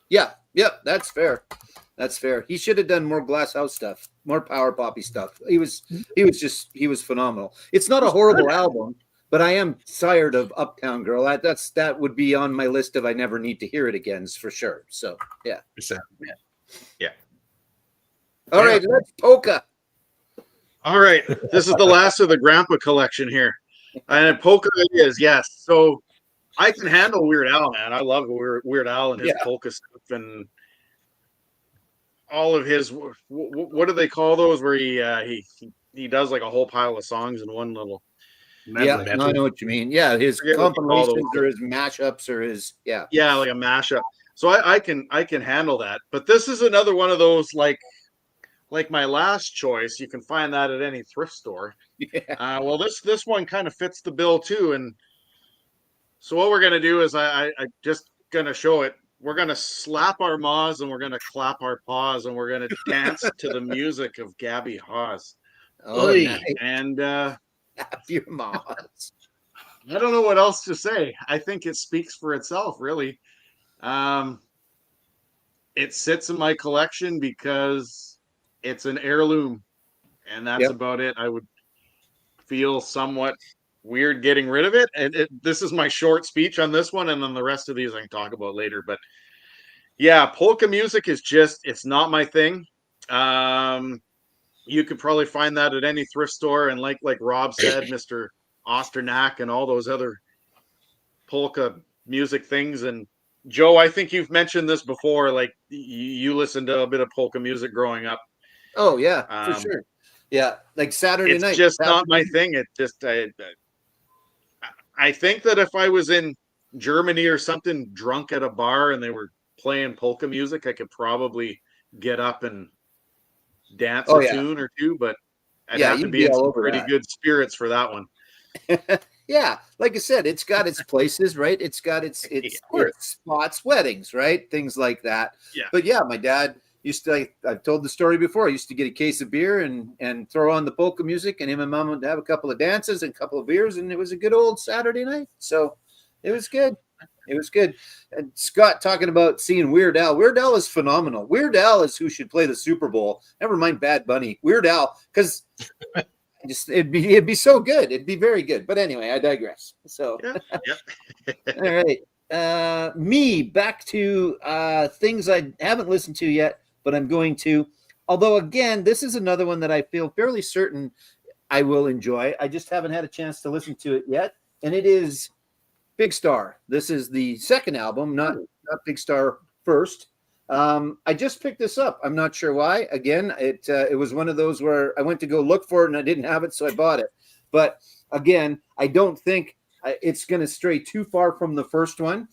Yeah, that's fair. That's fair. He should have done more Glass House stuff, more power poppy stuff. He was phenomenal. It's not a horrible album, but I am tired of Uptown Girl. That would be on my list if I never need to hear it again, for sure. So yeah. All right, let's polka. All right, this is the last of the Grandpa collection here, and polka it is, yes. So I can handle Weird Al, man. I love Weird Al and his polka stuff and all of his. What do they call those? Where he does like a whole pile of songs in one little. Yeah, I know what you mean. Yeah, his compilations or his mashups or his like a mashup. So I can handle that. But this is another one of those like my last choice. You can find that at any thrift store. Yeah. Well, this one kind of fits the bill too. And so what we're gonna do is I just gonna show it. We're gonna slap our maws and we're gonna clap our paws and we're gonna dance to the music of Gabby Hawes. Oh, nice. And your maws. I don't know what else to say. I think it speaks for itself, really. It sits in my collection because it's an heirloom, and that's about it. I would feel somewhat weird getting rid of it. And this is my short speech on this one, and then the rest of these I can talk about later. But yeah, polka music is it's not my thing. You could probably find that at any thrift store, and like Rob said, Mr. Osternack and all those other polka music things. And Joe, I think you've mentioned this before, like you listened to a bit of polka music growing up. Oh yeah, for sure. Yeah, like Saturday It's night. just not my thing. It just I think that if I was in Germany or something drunk at a bar and they were playing polka music, I could probably get up and dance Oh a yeah, tune or two, but I'd yeah, have to you'd be be in all some over pretty that. good spirits for that one. Yeah, like I said, it's got its places, right? It's got its Of course. its spots, weddings, right? Things like that. Yeah. But yeah, my dad used to. I've told the story before. I used to get a case of beer and throw on the polka music, and him and mom would have a couple of dances and a couple of beers, and it was a good old Saturday night. So it was good. It was good. And Scott talking about seeing Weird Al. Weird Al is phenomenal. Weird Al is who should play the Super Bowl. Never mind Bad Bunny. Weird Al, because just it'd be so good. It'd be very good. But anyway, I digress. So Yeah. all right. Me back to things I haven't listened to yet, but I'm going to. Although again, this is another one that I feel fairly certain I will enjoy. I just haven't had a chance to listen to it yet, and it is Big Star. This is the second album, not Big Star first. I just picked this up. I'm not sure why. Again, it was one of those where I went to go look for it and I didn't have it, so I bought it. But again, I don't think it's going to stray too far from the first one.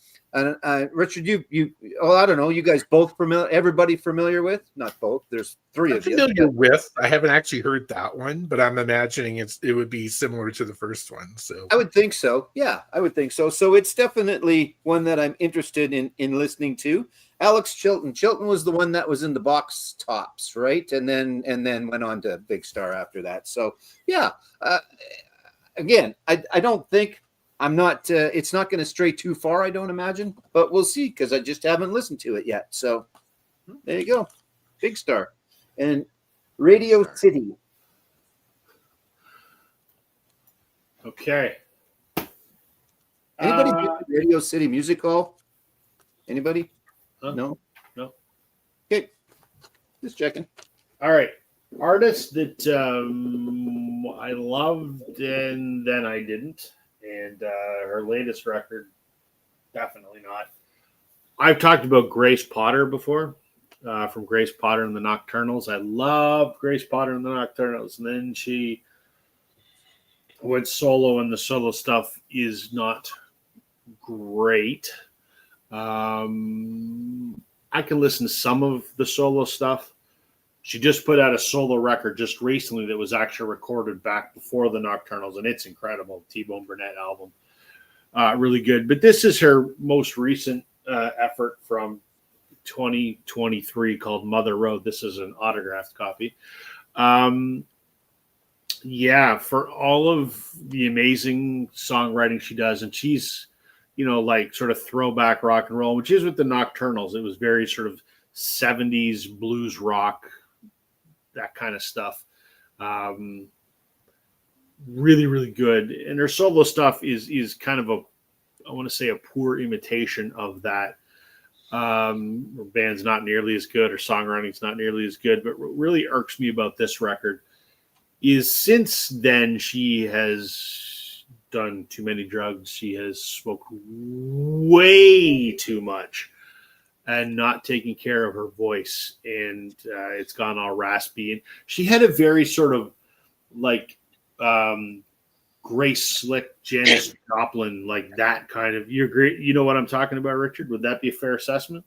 Richard, I don't know. You guys both familiar? Everybody familiar with? Not both. There's three I'm of you. familiar with. I haven't actually heard that one, but I'm imagining it would be similar to the first one. So I would think so. Yeah, I would think so. So it's definitely one that I'm interested in listening to. Alex Chilton. Chilton was the one that was in the box tops, right? And then went on to Big Star after that. So yeah. Again, I don't think I'm not. It's not going to stray too far, I don't imagine, but we'll see because I just haven't listened to it yet. So there you go, Big Star and Radio City. Okay. Anybody been to Radio City Music Hall? Anybody? No. Okay, just checking. All right. Artist that I loved and then I didn't. And her latest record, definitely not. I've talked about Grace Potter before, from Grace Potter and the Nocturnals. I loved Grace Potter and the Nocturnals. And then she went solo, and the solo stuff is not great. I can listen to some of the solo stuff. She just put out a solo record just recently that was actually recorded back before the Nocturnals, and it's incredible. T-Bone Burnett album. Really good. But this is her most recent effort from 2023 called Mother Road. This is an autographed copy. Yeah, for all of the amazing songwriting she does, and she's, like sort of throwback rock and roll, which is with the Nocturnals. It was very sort of 70s blues rock, that kind of stuff. Really, really good. And her solo stuff is kind of I want to say a poor imitation of that. Her band's not nearly as good, her songwriting's not nearly as good. But what really irks me about this record is since then she has done too many drugs. She has smoked way too much and not taking care of her voice, and it's gone all raspy. And she had a very sort of like Grace Slick, Janis Joplin, like that kind of. You agree? You know what I'm talking about, Richard? Would that be a fair assessment?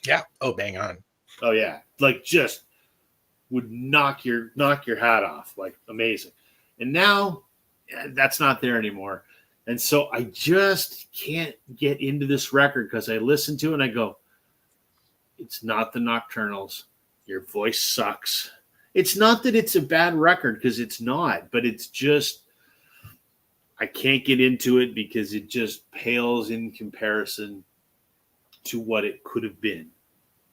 yeah. Oh, bang on. Oh yeah, like just would knock your hat off, like amazing. And now that's not there anymore, and so I just can't get into this record because I listen to it and I go, it's not the Nocturnals. Your voice sucks. It's not that it's a bad record, because it's not, but it's just, I can't get into it because it just pales in comparison to what it could have been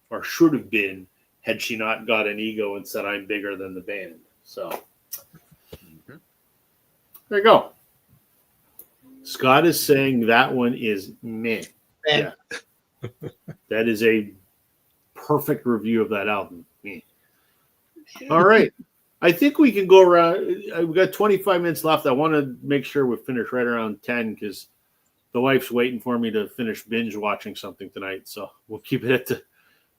or should have been had she not got an ego and said, I'm bigger than the band. So there you go. Scott is saying that one is meh. Yeah. That is a perfect review of that album. All right. I think we can go around. We've got 25 minutes left. I want to make sure we finish right around 10 because the wife's waiting for me to finish binge watching something tonight. So we'll keep it at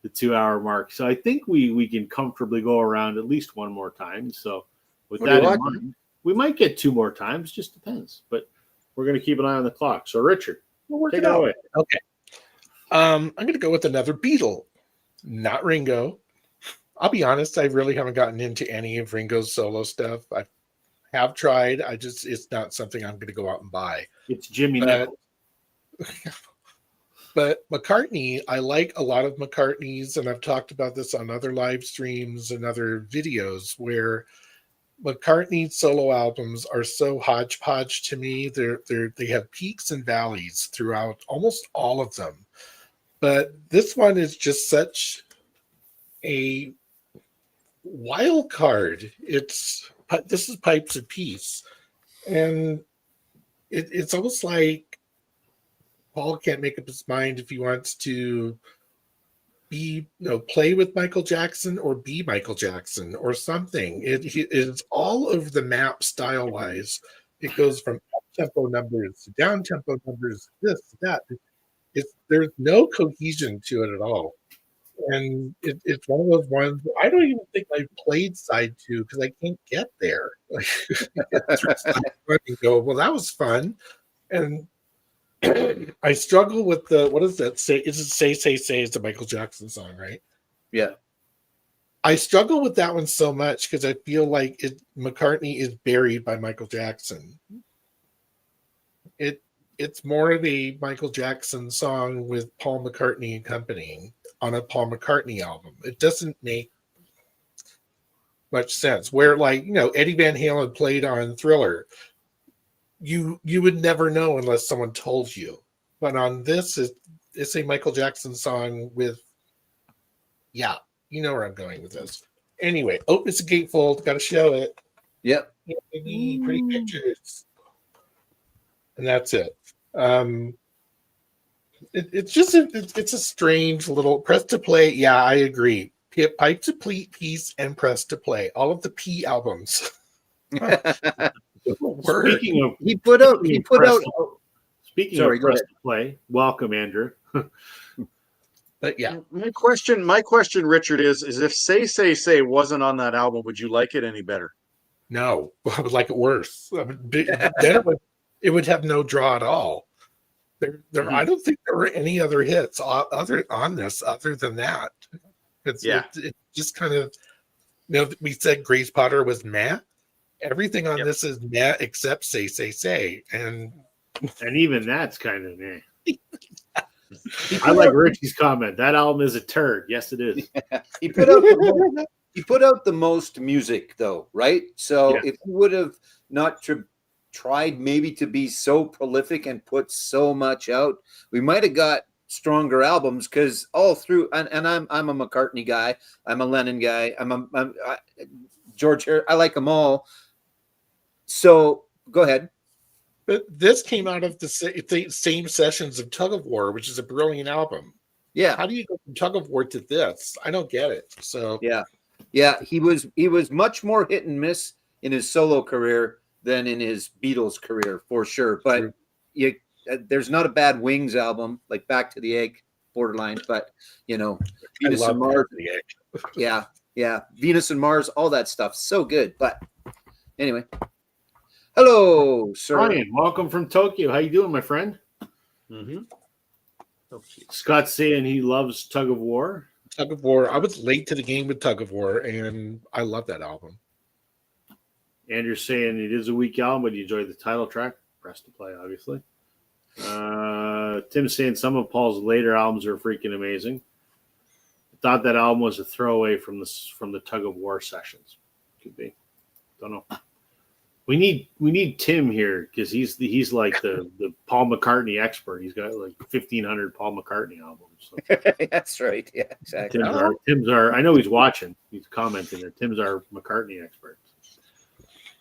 the 2 hour mark. So I think we can comfortably go around at least one more time. So with What that do you in want? mind, we might get 2 more times. Just depends. But we're going to keep an eye on the clock. So, Richard, We'll work take it it out. away. Okay. I'm going to go with another Beatle, not Ringo. I'll be honest, I really haven't gotten into any of Ringo's solo stuff. I have tried. It's not something I'm going to go out and buy. It's Jimmy But- Nichols. But McCartney, I like a lot of McCartney's, and I've talked about this on other live streams and other videos where McCartney's solo albums are so hodgepodge to me. They have peaks and valleys throughout almost all of them. But this one is just such a wild card. This is Pipes of Peace, and it's almost like Paul can't make up his mind if he wants to play with Michael Jackson or be Michael Jackson or something. It's all over the map style wise. It goes from up tempo numbers to down tempo numbers, this, that. There's no cohesion to it at all. And it's one of those ones I don't even think I've played side 2 because I can't get there. You go, well, that was fun. And I struggle with what does that say? Is it Say is the Michael Jackson song, right? Yeah. I struggle with that one so much because I feel like McCartney is buried by Michael Jackson. It's more of a Michael Jackson song with Paul McCartney accompanying on a Paul McCartney album. It doesn't make much sense. Where Eddie Van Halen played on Thriller, you would never know unless someone told you. But on this, it's a Michael Jackson song with, you know where I'm going with this. Anyway, it's a gatefold. Got to show it. Yep. Pretty pictures. And that's it. It's a strange little press to play. Yeah, I agree. Pipe to Peace and Press to Play. All of the P albums. Speaking of He put out. Speaking Sorry, of go press ahead. to play, welcome, Andrew. But yeah, My question, Richard, is if Say wasn't on that album, would you like it any better? no, I would like it worse. Then it would have no draw at all. I don't think there were any other hits other on this other than that. It's just kind of, we said Grace Potter was meh. Everything on this is meh except Say, and even that's kind of meh. I like Richie's comment. That album is a turd. Yes, it is. He put out the most music, though, right? So if he would have not tried maybe to be so prolific and put so much out, we might have got stronger albums. Because all through, and I'm a McCartney guy, I'm a Lennon guy, I'm George. I like them all. So go ahead. But this came out of the same sessions of Tug of War, which is a brilliant album. Yeah. How do you go from Tug of War to this? I don't get it. So yeah, he was much more hit and miss in his solo career than in his Beatles career, for sure. But there's not a bad Wings album like Back to the Egg, borderline. But Venus and Mars. Yeah, Venus and Mars, all that stuff, so good. But anyway. Hello, sir. Ryan, welcome from Tokyo. How you doing, my friend? Mm-hmm. Scott's saying he loves Tug of War. Tug of War. I was late to the game with Tug of War, and I love that album. Andrew's saying it is a weak album, but you enjoyed the title track. Press to play, obviously. Tim's saying some of Paul's later albums are freaking amazing. I thought that album was a throwaway from the Tug of War sessions. Could be. Don't know. We need Tim here because he's like the Paul McCartney expert. He's got like 1,500 Paul McCartney albums. So. That's right. Yeah, exactly. Tim's our. I know he's watching. He's commenting there. Tim's our McCartney expert.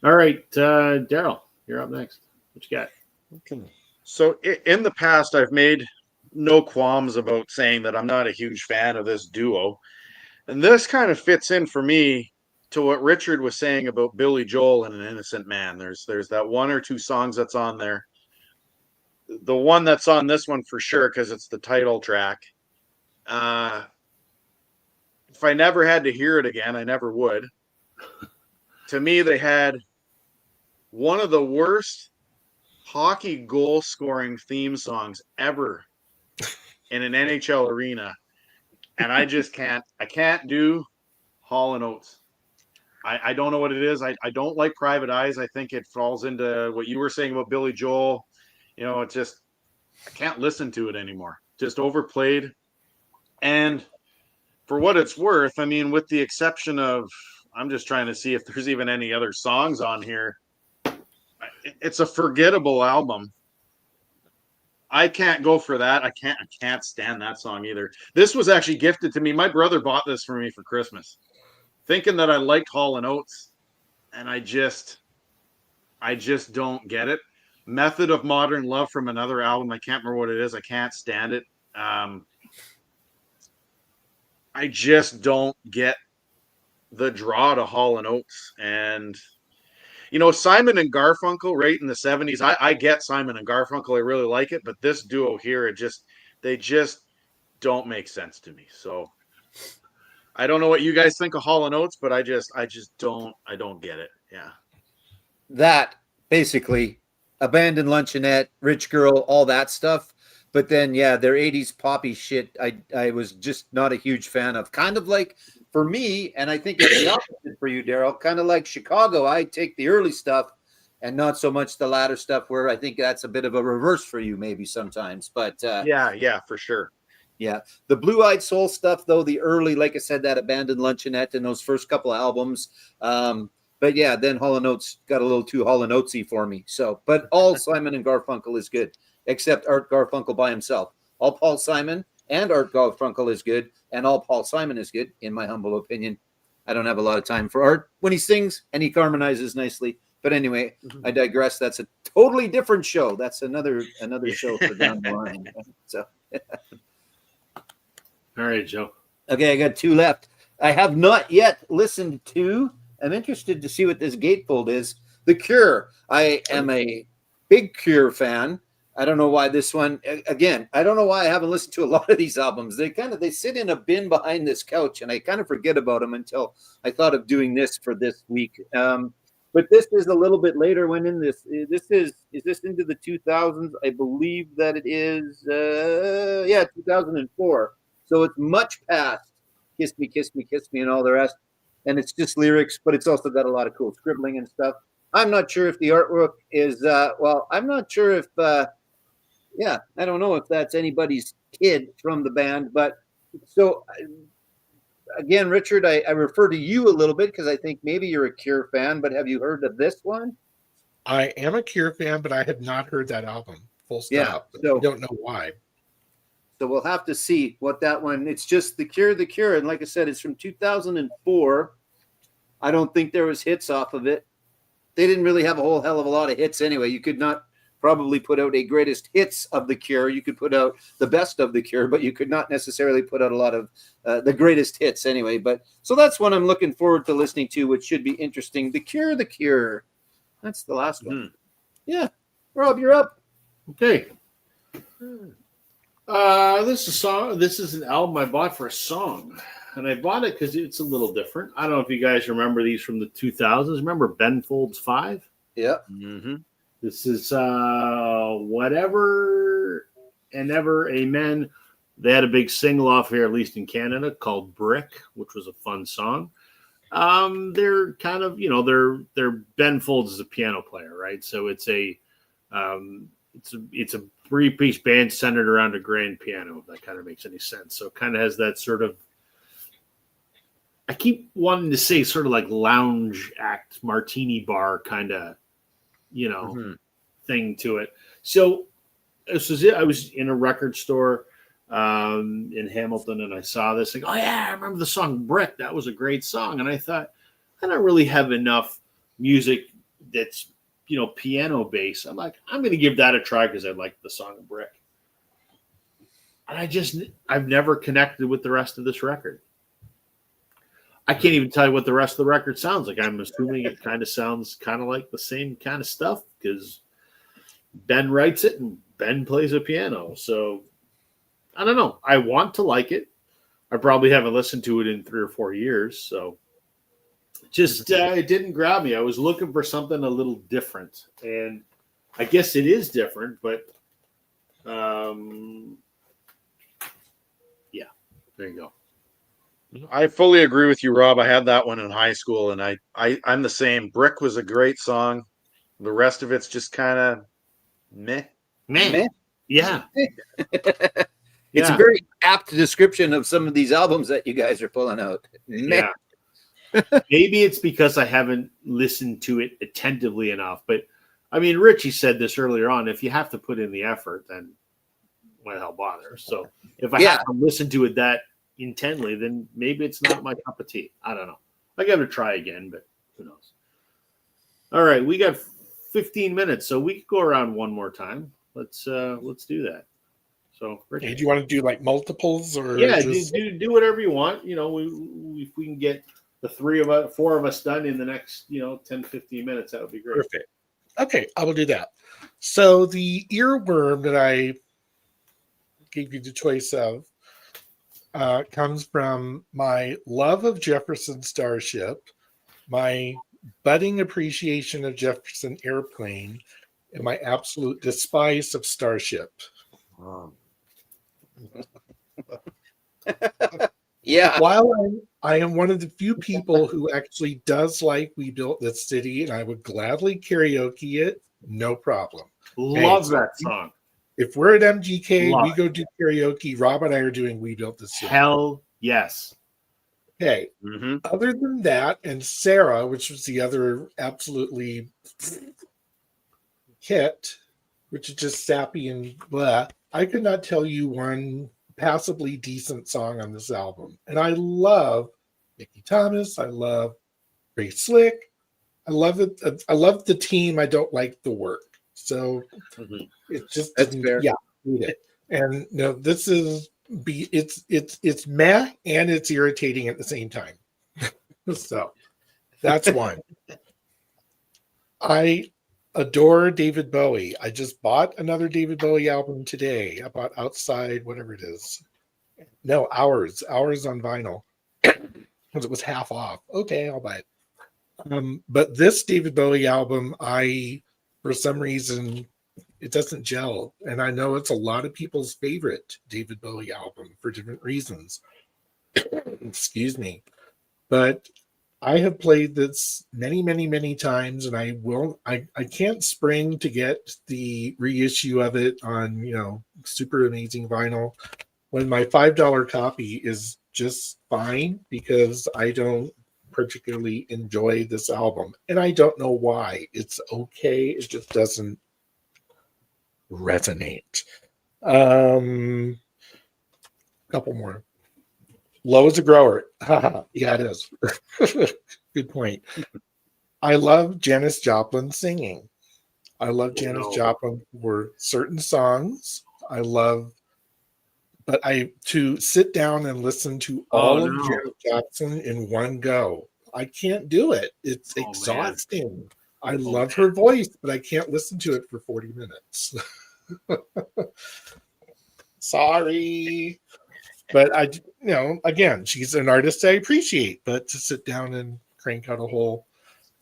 All right, Daryl, you're up next. What you got? Okay. So in the past, I've made no qualms about saying that I'm not a huge fan of this duo, and this kind of fits in for me to what Richard was saying about Billy Joel and An Innocent Man. There's that one or two songs that's on there. The one that's on this one for sure, because it's the title track. If I never had to hear it again, I never would. to me, they had one of the worst hockey goal scoring theme songs ever in an NHL arena. And I just can't do Hall & Oates. I don't know what it is. I don't like Private Eyes. I think it falls into what you were saying about Billy Joel. You know, it's just, I can't listen to it anymore. Just overplayed. And for what it's worth, I mean, with the exception of, I'm just trying to see if there's even any other songs on here. It's a forgettable album. I can't go for that. I can't stand that song either. This was actually gifted to me. My brother bought this for me for Christmas, thinking that I liked Hall & Oates, and I just don't get it. Method of Modern Love from another album. I can't remember what it is. I can't stand it. I just don't get the draw to Hall & Oates. And, you know, Simon and Garfunkel, right in the 70s. I get Simon and Garfunkel. I really like it. But this duo here, they just don't make sense to me. So I don't know what you guys think of Hall & Oates, but I just don't get it. Yeah. That basically Abandoned Luncheonette, Rich Girl, all that stuff. But then, yeah, their 80s poppy shit, I was just not a huge fan of. Kind of like, for me, and I think it's the opposite for you, Daryl, kind of like Chicago, I take the early stuff and not so much the latter stuff, where I think that's a bit of a reverse for you maybe sometimes. But yeah, for sure. Yeah. The Blue-Eyed Soul stuff, though, the early, like I said, that Abandoned Luncheonette and those first couple of albums. But yeah, then Hall & Oates got a little too Hall & Oatesy for me. So, but all Simon and Garfunkel is good, except Art Garfunkel by himself. All Paul Simon and Art Garfunkel is good, and all Paul Simon is good, in my humble opinion. I don't have a lot of time for Art when he sings, and he harmonizes nicely. But anyway, I digress. That's a totally different show. That's another show for down the line. So, all right, Joe. Okay, I got two left. I have not yet listened to. I'm interested to see what this gatefold is. The Cure. I am a big Cure fan. I don't know why this one, again, I don't know why I haven't listened to a lot of these albums. They sit in a bin behind this couch, and I kind of forget about them until I thought of doing this for this week. But this is a little bit later. When in this is this into the 2000s? I believe that it is, 2004. So it's much past Kiss Me, Kiss Me, Kiss Me, and all the rest. And it's just lyrics, but it's also got a lot of cool scribbling and stuff. I'm not sure if the artwork is, I'm not sure if, I don't know if that's anybody's kid from the band. But so, again, Richard, I refer to you a little bit because I think maybe you're a Cure fan, but have you heard of this one? I am a Cure fan, but I have not heard that album. Full stop. Yeah, so, I don't know why. So we'll have to see what that one. It's just The Cure. And like I said, it's from 2004. I don't think there was hits off of it. They didn't really have a whole hell of a lot of hits anyway. You could not probably put out a greatest hits of The Cure. You could put out the best of The Cure, but you could not necessarily put out a lot of the greatest hits anyway. But so that's one I'm looking forward to listening to, which should be interesting. The Cure. That's the last one. Yeah. Rob, you're up. Okay. This is an album I bought for a song, and I bought it because it's a little different. I don't know if you guys remember these from the 2000s. Remember Ben Folds 5? Yeah. Mm-hmm. This is Whatever and Ever Amen. They had a big single off here, at least in Canada, called Brick, which was a fun song. They're kind of, they're Ben Folds is a piano player, right? So it's a 3-piece band centered around a grand piano, if that kind of makes any sense. So it kind of has that sort of, I keep wanting to say sort of like lounge act, martini bar kind of, thing to it. So this was it. I was in a record store in Hamilton, and I saw this. Like, oh yeah, I remember the song Brick. That was a great song. And I thought, I don't really have enough music that's piano bass. I'm like, I'm going to give that a try because I like the song Brick. And I've never connected with the rest of this record. I can't even tell you what the rest of the record sounds like. I'm assuming it kind of sounds kind of like the same kind of stuff because Ben writes it and Ben plays a piano. So I don't know. I want to like it. I probably haven't listened to it in 3 or 4 years. So just it didn't grab me. I was looking for something a little different, and I guess it is different, but yeah, there you go. I fully agree with you, Rob. I had that one in high school, and I'm the same. Brick was a great song. The rest of it's just kind of meh. Man, yeah. It's a very apt description of some of these albums that you guys are pulling out. Yeah. Maybe it's because I haven't listened to it attentively enough. But I mean, Richie said this earlier on. If you have to put in the effort, then why the hell bother? So if I have to listen to it that intently, then maybe it's not my cup of tea. I don't know. I got to try again, but who knows? All right, we got 15 minutes, so we could go around one more time. Let's do that. So, Richie. Hey, do you want to do like multiples or just... do whatever you want. You know, if we can get the four of us done in the next 10, 15 minutes, that would be great. Perfect. Okay, I will do that. So the earworm that I gave you the choice of comes from my love of Jefferson Starship, my budding appreciation of Jefferson Airplane, and my absolute despise of Starship. Yeah. While I am one of the few people who actually does like We Built This City, and I would gladly karaoke it, no problem. Love that song. If we're at MGK, we go do karaoke. Rob and I are doing We Built This City. Hell yes. Okay. Mm-hmm. Other than that, and Sarah, which was the other absolutely hit, which is just sappy and blah, I could not tell you one passably decent song on this album. And I love Mickey Thomas. I love Ray Slick. I love it. I love the team. I don't like the work. So it's just that's fair. Yeah, read it. And this is it's meh and it's irritating at the same time. So that's one. I adore David Bowie. I just bought another David Bowie album today. I bought Outside, whatever it is. No, Hours on vinyl. Because it was half off. Okay, I'll buy it. But this David Bowie album, for some reason, it doesn't gel. And I know it's a lot of people's favorite David Bowie album for different reasons. Excuse me. But I have played this many, many, many times, and I can't spring to get the reissue of it on, super amazing vinyl when my $5 copy is just fine because I don't particularly enjoy this album. And I don't know why. It's okay. It just doesn't resonate. Couple more. Low as a grower. Yeah, it is. Good point. I love Janis Joplin singing. I love Janis Joplin for certain songs. But to sit down and listen to all of Janis Joplin in one go, I can't do it. It's exhausting. Man. I love her voice, but I can't listen to it for 40 minutes. Sorry. But again, she's an artist I appreciate, but to sit down and crank out a whole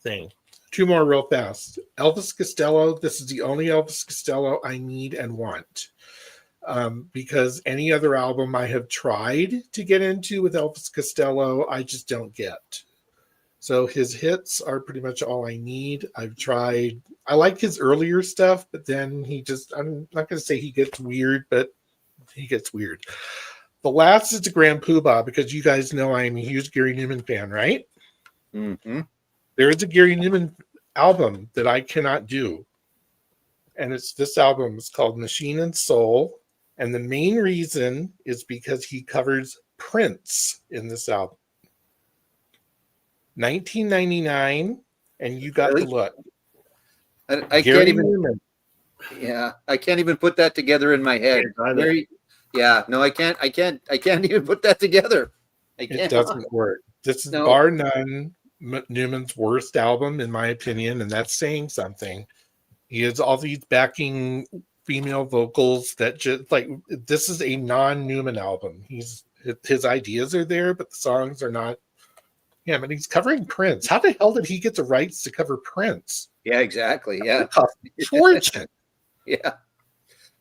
thing. Two more real fast. Elvis Costello. This is the only Elvis Costello I need and want. Because any other album I have tried to get into with Elvis Costello, I just don't get. So his hits are pretty much all I need. I like his earlier stuff, but then I'm not going to say he gets weird, but he gets weird. The last is the Grand Poobah, because you guys know I'm a huge Gary Newman fan, right? Mm-hmm. There is a Gary Newman album that I cannot do. And this album is called Machine and Soul. And the main reason is because he covers Prince in this album. 1999, and you got to look. I can't even. Yeah, I can't even put that together in my head. I can't even put that together. It doesn't work. This is bar none Newman's worst album, in my opinion, and that's saying something. He has all these backing female vocals that just this is a non-Newman album. His ideas are there, but the songs are not. him, and he's covering Prince. How the hell did he get the rights to cover Prince? Yeah, exactly. Yeah. It cost a fortune. Yeah.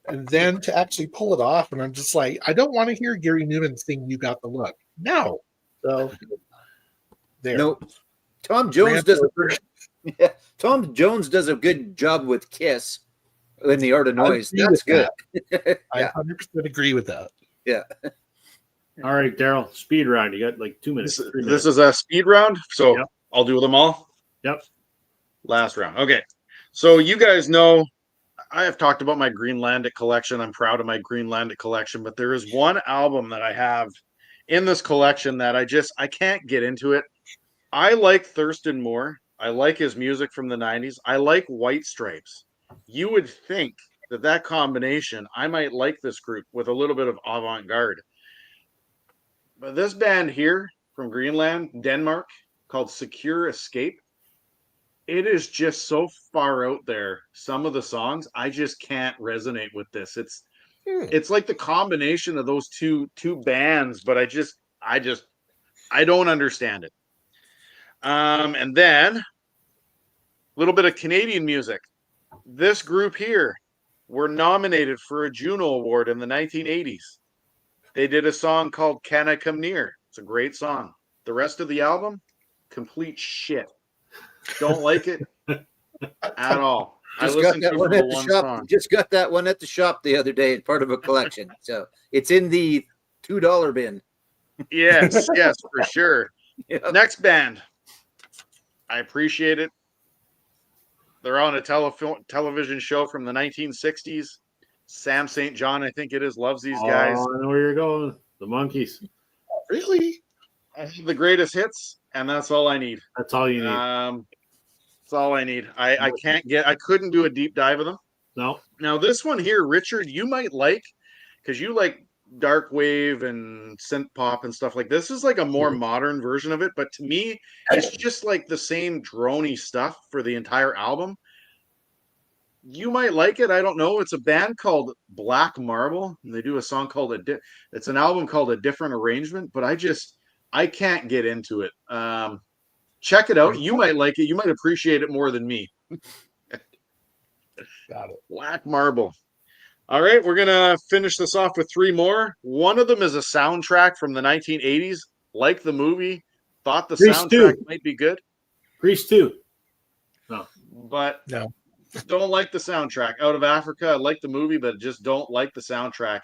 And then to actually pull it off, and I'm just like, I don't want to hear Gary Newman sing "You Got the Look." No. So there. No. Tom Jones does Tom Jones does a good job with Kiss in The Art of Noise. That's good. I 100% agree with that. Yeah. All right, Daryl, speed round. You got like 2 minutes. This is a speed round, so Yep. I'll do them all. Yep. Last round. Okay. So you guys know I have talked about my Greenlandic collection. I'm proud of my Greenlandic collection, but there is one album that I have in this collection that I can't get into it. I like Thurston Moore. I like his music from the 90s. I like White Stripes. You would think that combination, I might like this group with a little bit of avant-garde. But this band here from Greenland, Denmark, called Secure Escape, it is just so far out there. Some of the songs, I just can't resonate with this. It's like the combination of those two bands, but I don't understand it. And then a little bit of Canadian music. This group here were nominated for a Juno Award in the 1980s. They did a song called Can I Come Near? It's a great song. The rest of the album, complete shit. Don't like it at all. I listened to one the at the one shop. song. Just got that one at the shop the other day. It's part of a collection. So it's in the $2 bin. Yes, for sure. Yep. Next band. I appreciate it. They're on a television show from the 1960s. Sam St. John, I think it is, loves these guys. I know where you're going. The Monkees. Really? I have the greatest hits, and that's all I need. That's all you need. That's all I need. I couldn't do a deep dive of them. No. Now, this one here, Richard, you might like, because you like dark wave and synth pop and stuff like this. Is like a more modern version of it, but to me, it's just like the same drony stuff for the entire album. You might like it. I don't know. It's a band called Black Marble, and they do a song called it's an album called A Different Arrangement, but I can't get into it. Check it out. You might like it. You might appreciate it more than me. Got it. Black Marble. All right, we're going to finish this off with 3 more. One of them is a soundtrack from the 1980s, like the movie. Thought the Grease soundtrack 2. might be good. Grease 2. But No. don't like the soundtrack. Out of Africa, I like the movie, but just don't like the soundtrack.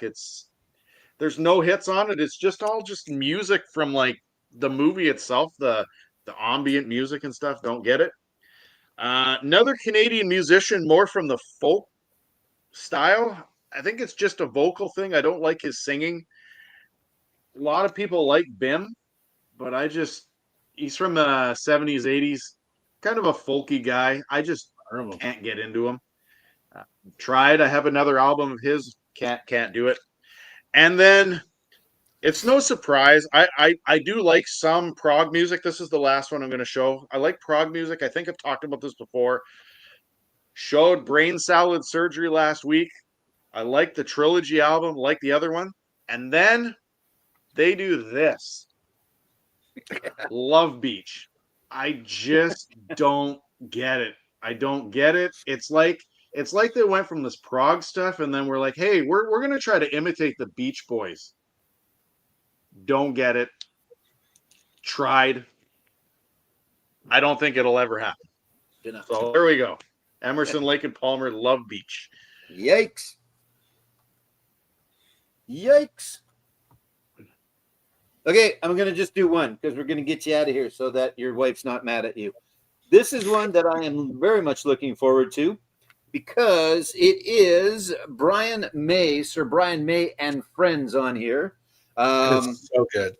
There's no hits on it. It's just all just music from like the movie itself, the ambient music and stuff. Don't get it. Another Canadian musician, more from the folk style. I think it's just a vocal thing. I don't like his singing. A lot of people like Bim, but he's from the 70s, 80s, kind of a folky guy. I just can't get into him. Tried. I have another album of his. Can't do it. And then it's no surprise. I do like some prog music. This is the last one I'm going to show. I like prog music. I think I've talked about this before. Showed Brain Salad Surgery last week. I like the Trilogy album, like the other one. And then they do this. Love Beach. I just don't get it. I don't get it. It's like they went from this prog stuff and then we're like, hey, we're gonna try to imitate the Beach Boys. Don't get it. Tried. I don't think it'll ever happen. So there we go. Emerson, Lake and Palmer, Love Beach. Yikes. Yikes. Okay, I'm going to just do one because we're going to get you out of here so that your wife's not mad at you. This is one that I am very much looking forward to because it is Brian May, Sir Brian May and Friends on here. It's so good.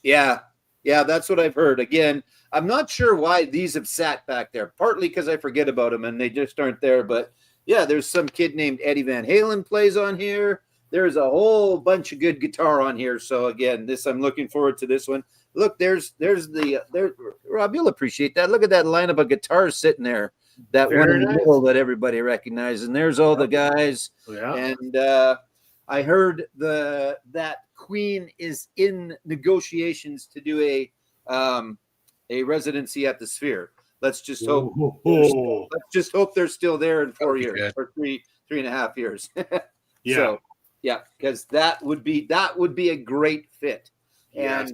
Yeah, that's what I've heard. Again, I'm not sure why these have sat back there, partly because I forget about them and they just aren't there. But yeah, there's some kid named Eddie Van Halen plays on here. There's a whole bunch of good guitar on here. So again, I'm looking forward to this one. Look, there's Rob, you'll appreciate that. Look at that lineup of guitars sitting there. That Very one in the nice. middle that everybody recognizes. And there's all the guys. Yeah. And I heard that Queen is in negotiations to do a residency at the Sphere. Let's just hope. Oh, Let's just hope they're still there in 4 be years good. or 3.5 years. yeah. So, yeah, because that would be a great fit. Yes.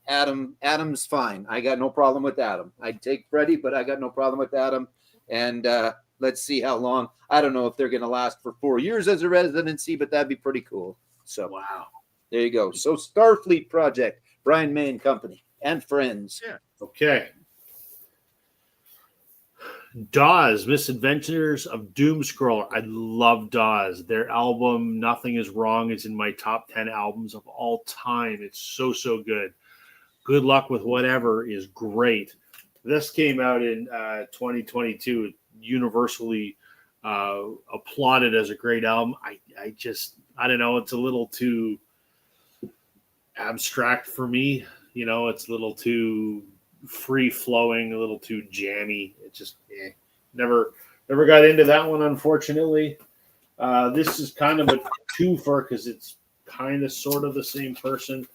And Adam's fine. I got no problem with Adam. I'd take Freddie, but I got no problem with Adam. And let's see how long. I don't know if they're going to last for 4 years as a residency, but that'd be pretty cool. So Wow. there you go. So Starfleet Project, Brian May and Company, and friends. Yeah. Okay. Dawes, Misadventures of Doomscroller. I love Dawes. Their album, Nothing Is Wrong, is in my top 10 albums of all time. It's so, so good. Good Luck with Whatever is great. This came out in 2022, universally applauded as a great album. I don't know. It's a little too abstract for me. You know, it's a little too free flowing, a little too jammy. It just never got into that one, unfortunately. This is kind of a twofer because it's kind of sort of the same person.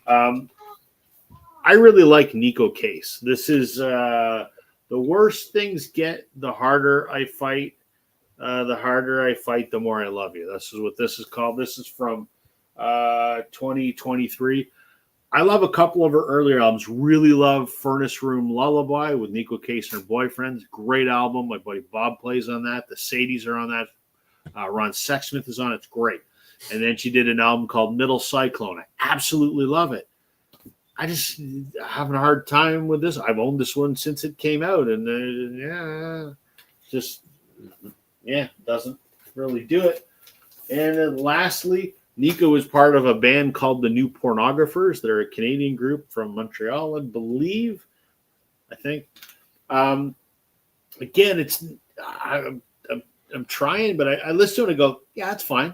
I really like Nico Case. This is the worse things get, the harder I fight. The harder I fight, the more I love you. This is what this is called. This is from 2023. I love a couple of her earlier albums. Really love Furnace Room Lullaby with Nico Case and her boyfriends. Great album. My buddy Bob plays on that. The Sadies are on that. Ron Sexsmith is on it. It's great. And then she did an album called Middle Cyclone. I absolutely love it. I just having a hard time with this. I've owned this one since it came out. And doesn't really do it. And then lastly, Nico is part of a band called the New Pornographers. They're a Canadian group from Montreal, I believe. I think. Again, I'm trying, but I listen to it and go, yeah, it's fine.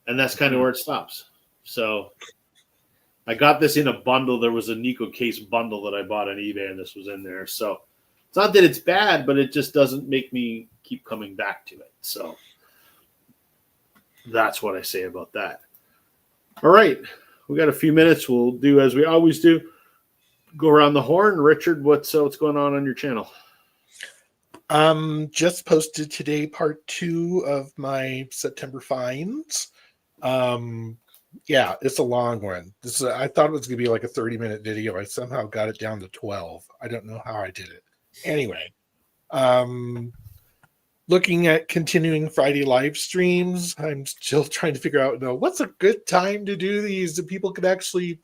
And that's kind of where it stops. So I got this in a bundle. There was a Nico Case bundle that I bought on eBay, and this was in there. So it's not that it's bad, but it just doesn't make me keep coming back to it. So that's what I say about that. All right. We got a few minutes. We'll do as we always do. Go around the horn. Richard, what's going on your channel? Just posted today part 2 of my September finds. Yeah, it's a long one. I thought it was going to be like a 30-minute video. I somehow got it down to 12. I don't know how I did it. Anyway, looking at continuing Friday live streams. I'm still trying to figure out what's a good time to do these that people can actually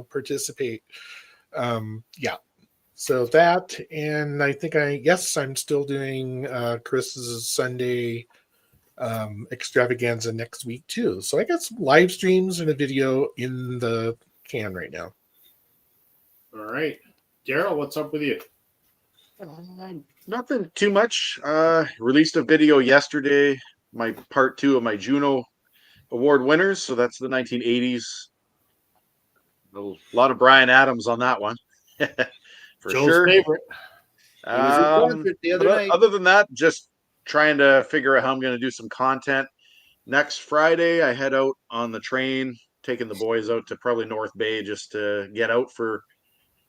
participate. Yeah. So that, and I think I'm still doing Chris's Sunday extravaganza next week too. So I got some live streams and a video in the can right now. All right. Daryl, what's up with you? Nothing too much. Released a video yesterday, my part 2 of my Juno Award winners. So that's the 1980s. A lot of Bryan Adams on that one. For Joe's sure. favorite. Other than that, just trying to figure out how I'm going to do some content. Next Friday, I head out on the train, taking the boys out to probably North Bay just to get out for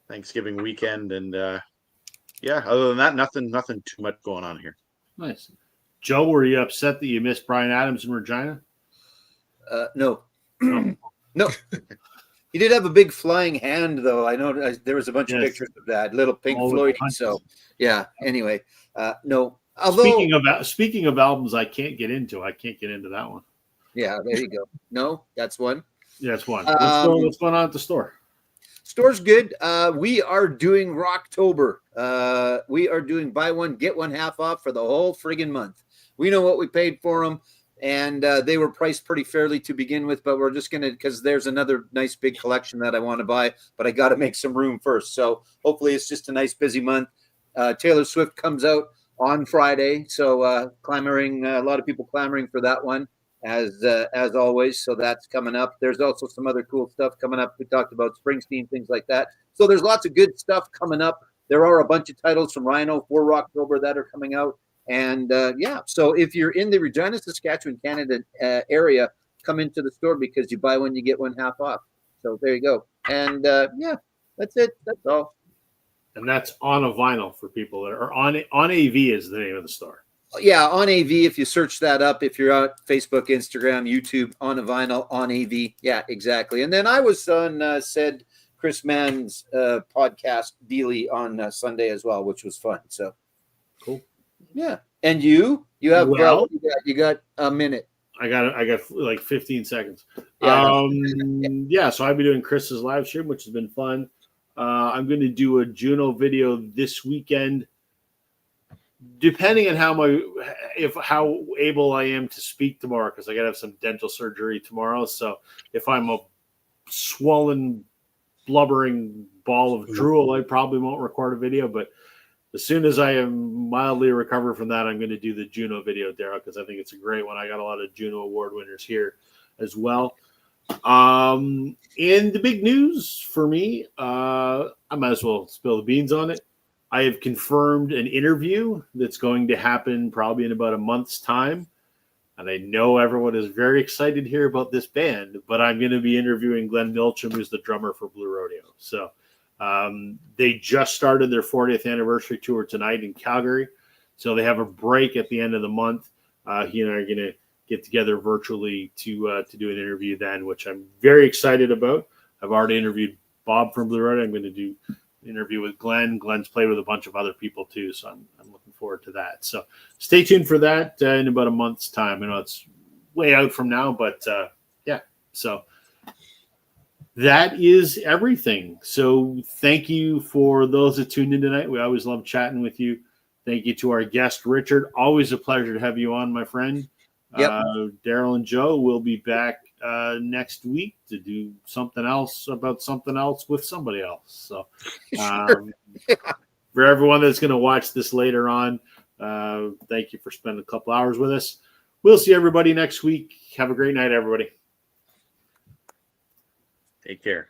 Thanksgiving weekend. And other than that, nothing too much going on here. Nice. Joe, were you upset that you missed Bryan Adams in Regina? No. No. He did have a big flying hand, though. I know there was a bunch of pictures of that little Pink Floyd. So, yeah. Anyway, no. Although, speaking of albums, I can't get into that one. Yeah, there you go. No, that's one. Yeah, that's one. What's going on at the store? Store's good. We are doing Rocktober. We are doing buy one get one half off for the whole friggin' month. We know what we paid for them. And they were priced pretty fairly to begin with, but we're just going to, because there's another nice big collection that I want to buy, but I got to make some room first. So hopefully it's just a nice busy month. Taylor Swift comes out on Friday. So a lot of people clamoring for that one as always. So that's coming up. There's also some other cool stuff coming up. We talked about Springsteen, things like that. So there's lots of good stuff coming up. There are a bunch of titles from Rhino for Rocktober that are coming out. And so if you're in the Regina, Saskatchewan, Canada area, come into the store because you buy one, you get one half off. So there you go. And that's it. That's all. And that's on a vinyl for people that are on AV is the name of the store. Yeah, on AV, if you search that up, if you're on Facebook, Instagram, YouTube, on a vinyl, on AV. Yeah, exactly. And then I was on said Chris Mann's podcast, Dealey, on Sunday as well, which was fun. So cool. Yeah. And you have well, you got a minute. I got like 15 seconds. Yeah. So I'll be doing Chris's live stream, which has been fun. I'm going to do a Juno video this weekend, depending on how able I am to speak tomorrow, because I got to have some dental surgery tomorrow. So if I'm a swollen, blubbering ball of drool, I probably won't record a video. But as soon as I am mildly recovered from that, I'm going to do the Juno video, Daryl, because I think it's a great one. I got a lot of Juno Award winners here as well. And the big news for me, I might as well spill the beans on it. I have confirmed an interview that's going to happen probably in about a month's time. And I know everyone is very excited to hear about this band, but I'm going to be interviewing Glenn Milcham, who's the drummer for Blue Rodeo. So they just started their 40th anniversary tour tonight in Calgary. So they have a break at the end of the month. He and I are going to get together virtually to do an interview then, which I'm very excited about. I've already interviewed Bob from Blue Rodeo. I'm going to do an interview with Glenn. Glenn's played with a bunch of other people too, so I'm looking forward to that. So stay tuned for that in about a month's time. I know it's way out from now, but yeah. So that is everything. So thank you for those that tuned in tonight. We always love chatting with you. Thank you to our guest, Richard. Always a pleasure to have you on, my friend. Yep. Daryl and Joe will be back next week to do something else about something else with somebody else. So for everyone that's going to watch this later on, thank you for spending a couple hours with us. We'll see everybody next week. Have a great night, everybody. Take care.